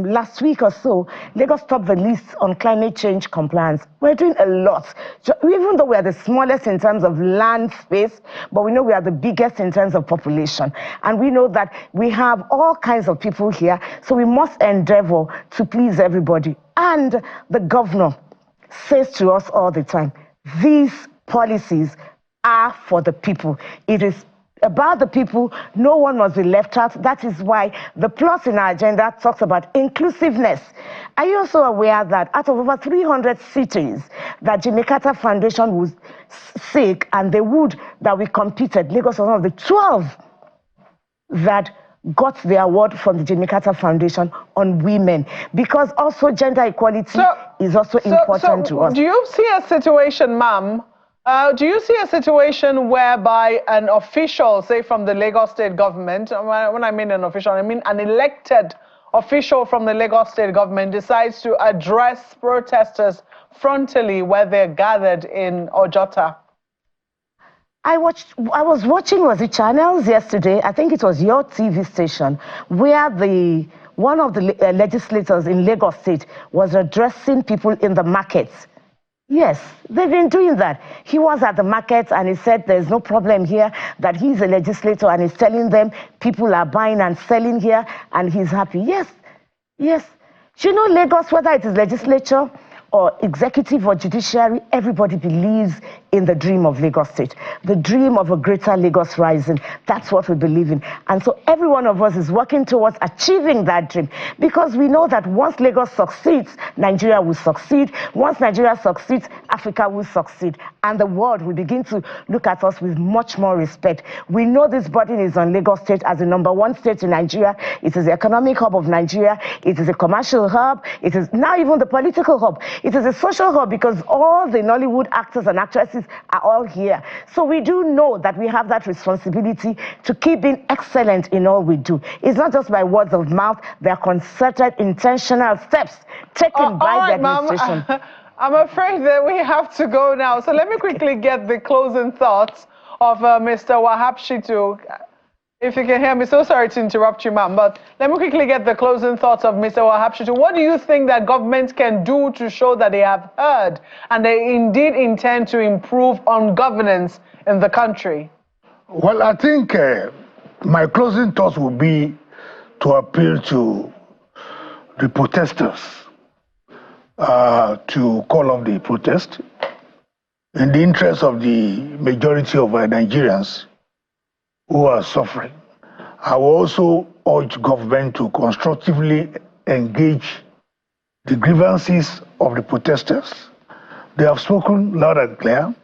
last week or so, Lagos topped the list on climate change compliance. We're doing a lot. So even though we are the smallest in terms of land space, but we know we are the biggest in terms of population. And we know that we have all kinds of people here, so we must endeavor to please everybody. And the governor says to us all the time, these policies are for the people. It is about the people. No one must be left out. That is why the plus in our agenda talks about inclusiveness. Are you also aware that out of over 300 cities that Jimmy Carter Foundation would seek, and the wood that we competed, Lagos was one of the 12 that got the award from the Jimmy Carter Foundation on women, because also gender equality is also important to us. Do you see a situation, ma'am? Do you see a situation whereby an official, say from the Lagos state government, when I mean an official, I mean an elected official from the Lagos state government, decides to address protesters frontally where they're gathered in Ojota? I was watching, was it Channels yesterday? I think it was your TV station, where one of the legislators in Lagos State was addressing people in the markets. Yes, they've been doing that. He was at the market and he said there's no problem here, that he's a legislator and he's telling them people are buying and selling here and he's happy. Yes, yes. Do you know Lagos, whether it is legislature or executive or judiciary, everybody believes in the dream of Lagos State, the dream of a greater Lagos rising. That's what we believe in. And so every one of us is working towards achieving that dream, because we know that once Lagos succeeds, Nigeria will succeed. Once Nigeria succeeds, Africa will succeed. And the world will begin to look at us with much more respect. We know this burden is on Lagos State as the #1 state in Nigeria. It is the economic hub of Nigeria. It is a commercial hub. It is now even the political hub. It is a social hub, because all the Nollywood actors and actresses are all here. So we do know that we have that responsibility to keep being excellent in all we do. It's not just by words of mouth. There are concerted, intentional steps taken by the administration. I'm afraid that we have to go now. So let me quickly get the closing thoughts of Mr. Wahab Shitu. If you can hear me, so sorry to interrupt you, ma'am, but let me quickly get the closing thoughts of Mr. Wahab Shitu. What do you think that government can do to show that they have heard and they indeed intend to improve on governance in the country? Well, I think my closing thoughts would be to appeal to the protesters to call off the protest in the interest of the majority of Nigerians who are suffering. I will also urge government to constructively engage the grievances of the protesters. They have spoken loud and clear.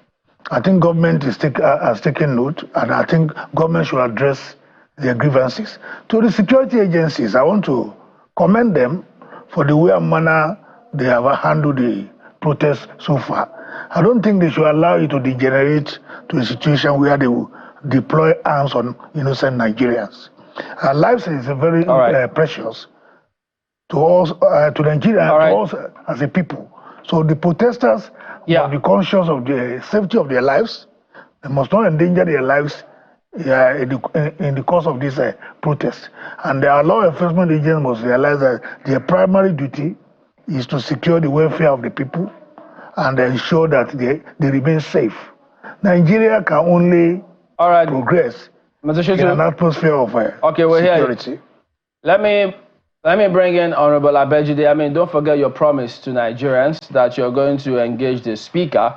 I think government has taken note, and I think government should address their grievances. To the security agencies, I want to commend them for the way and manner they have handled the protests so far. I don't think they should allow it to degenerate to a situation where they will deploy arms on innocent Nigerians. Our lives is very precious to us, to Nigeria, to us as a people. So the protesters must be conscious of the safety of their lives. They must not endanger their lives in the course of this protest. And our law enforcement agents must realize that their primary duty is to secure the welfare of the people and ensure that they remain safe. Nigeria can only progress in an atmosphere of okay, we're security. Here. Let me bring in Honorable Abejide. I mean, don't forget your promise to Nigerians that you're going to engage the Speaker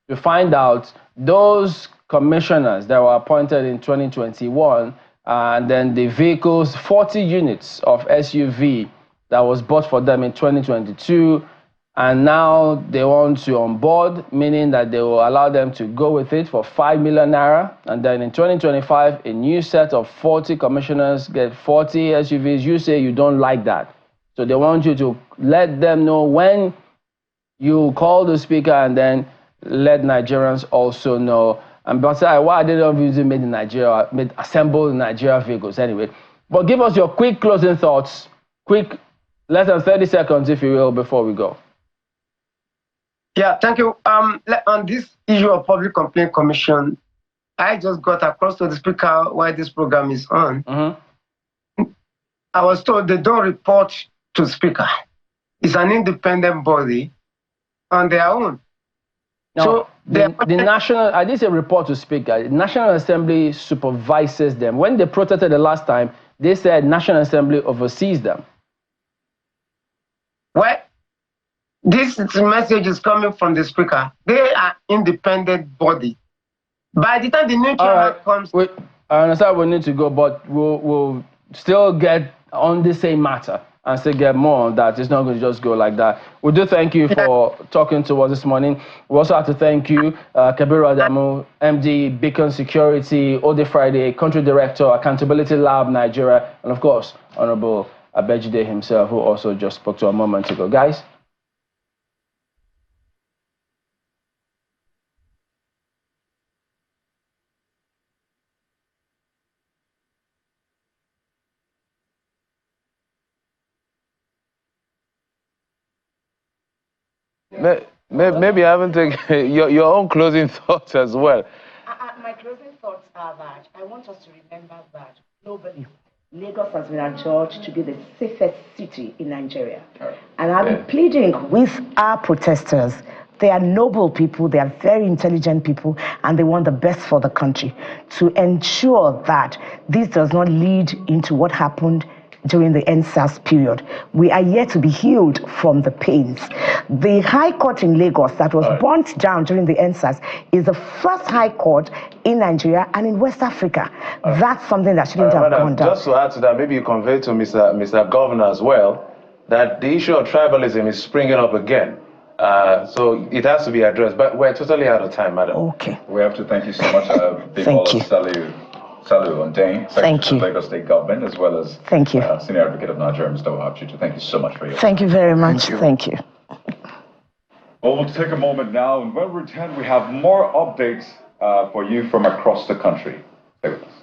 to find out those commissioners that were appointed in 2021 and then the vehicles, 40 units of SUV that was bought for them in 2022. And now they want to onboard, meaning that they will allow them to go with it for 5 million naira. And then in 2025, a new set of 40 commissioners get 40 SUVs. You say you don't like that. So they want you to let them know when you call the Speaker and then let Nigerians also know. And but say, why they don't use made in Nigeria, assemble in Nigeria vehicles anyway. But give us your quick closing thoughts, quick, less than 30 seconds, if you will, before we go. Yeah, thank you. On this issue of Public Complaint Commission, I just got across to the Speaker why this program is on. I was told they don't report to Speaker. It's an independent body on their own. Now, so the National, I did say report to Speaker. The National Assembly supervises them. When they protested the last time, they said National Assembly oversees them. Well, this message is coming from the Speaker. They are independent body. By the time the new chairman comes... I understand we need to go, but we'll still get on the same matter and still get more on that. It's not going to just go like that. We do thank you for talking to us this morning. We also have to thank you, Kabiru Adamu, MD, Beacon Security, Ode Friday, Country Director, Accountability Lab, Nigeria, and of course, Honorable Abejide himself, who also just spoke to a moment ago. Guys. Maybe I haven't taken your own closing thoughts as well. My closing thoughts are that I want us to remember that globally, Lagos has been adjudged to be the safest city in Nigeria. And I'm pleading with our protesters. They are noble people, they are very intelligent people, and they want the best for the country, to ensure that this does not lead into what happened during the NSAS period. We are yet to be healed from the pains. The High Court in Lagos that was burnt down during the NSAS is the first High Court in Nigeria and in West Africa. That's something that shouldn't have gone down. Just to add to that, maybe you convey to Mr. Governor as well that the issue of tribalism is springing up again. So it has to be addressed, but we're totally out of time, madam. Okay. We have to thank you so much, Thank you. Salu Ondane, Secretary of Lagos State Government, as well as Senior Advocate of Nigeria, Mr. Wahab. Thank you so much for your Thank you very much. Thank you. Well, we'll take a moment now, and when we return, we have more updates for you from across the country. Stay with us.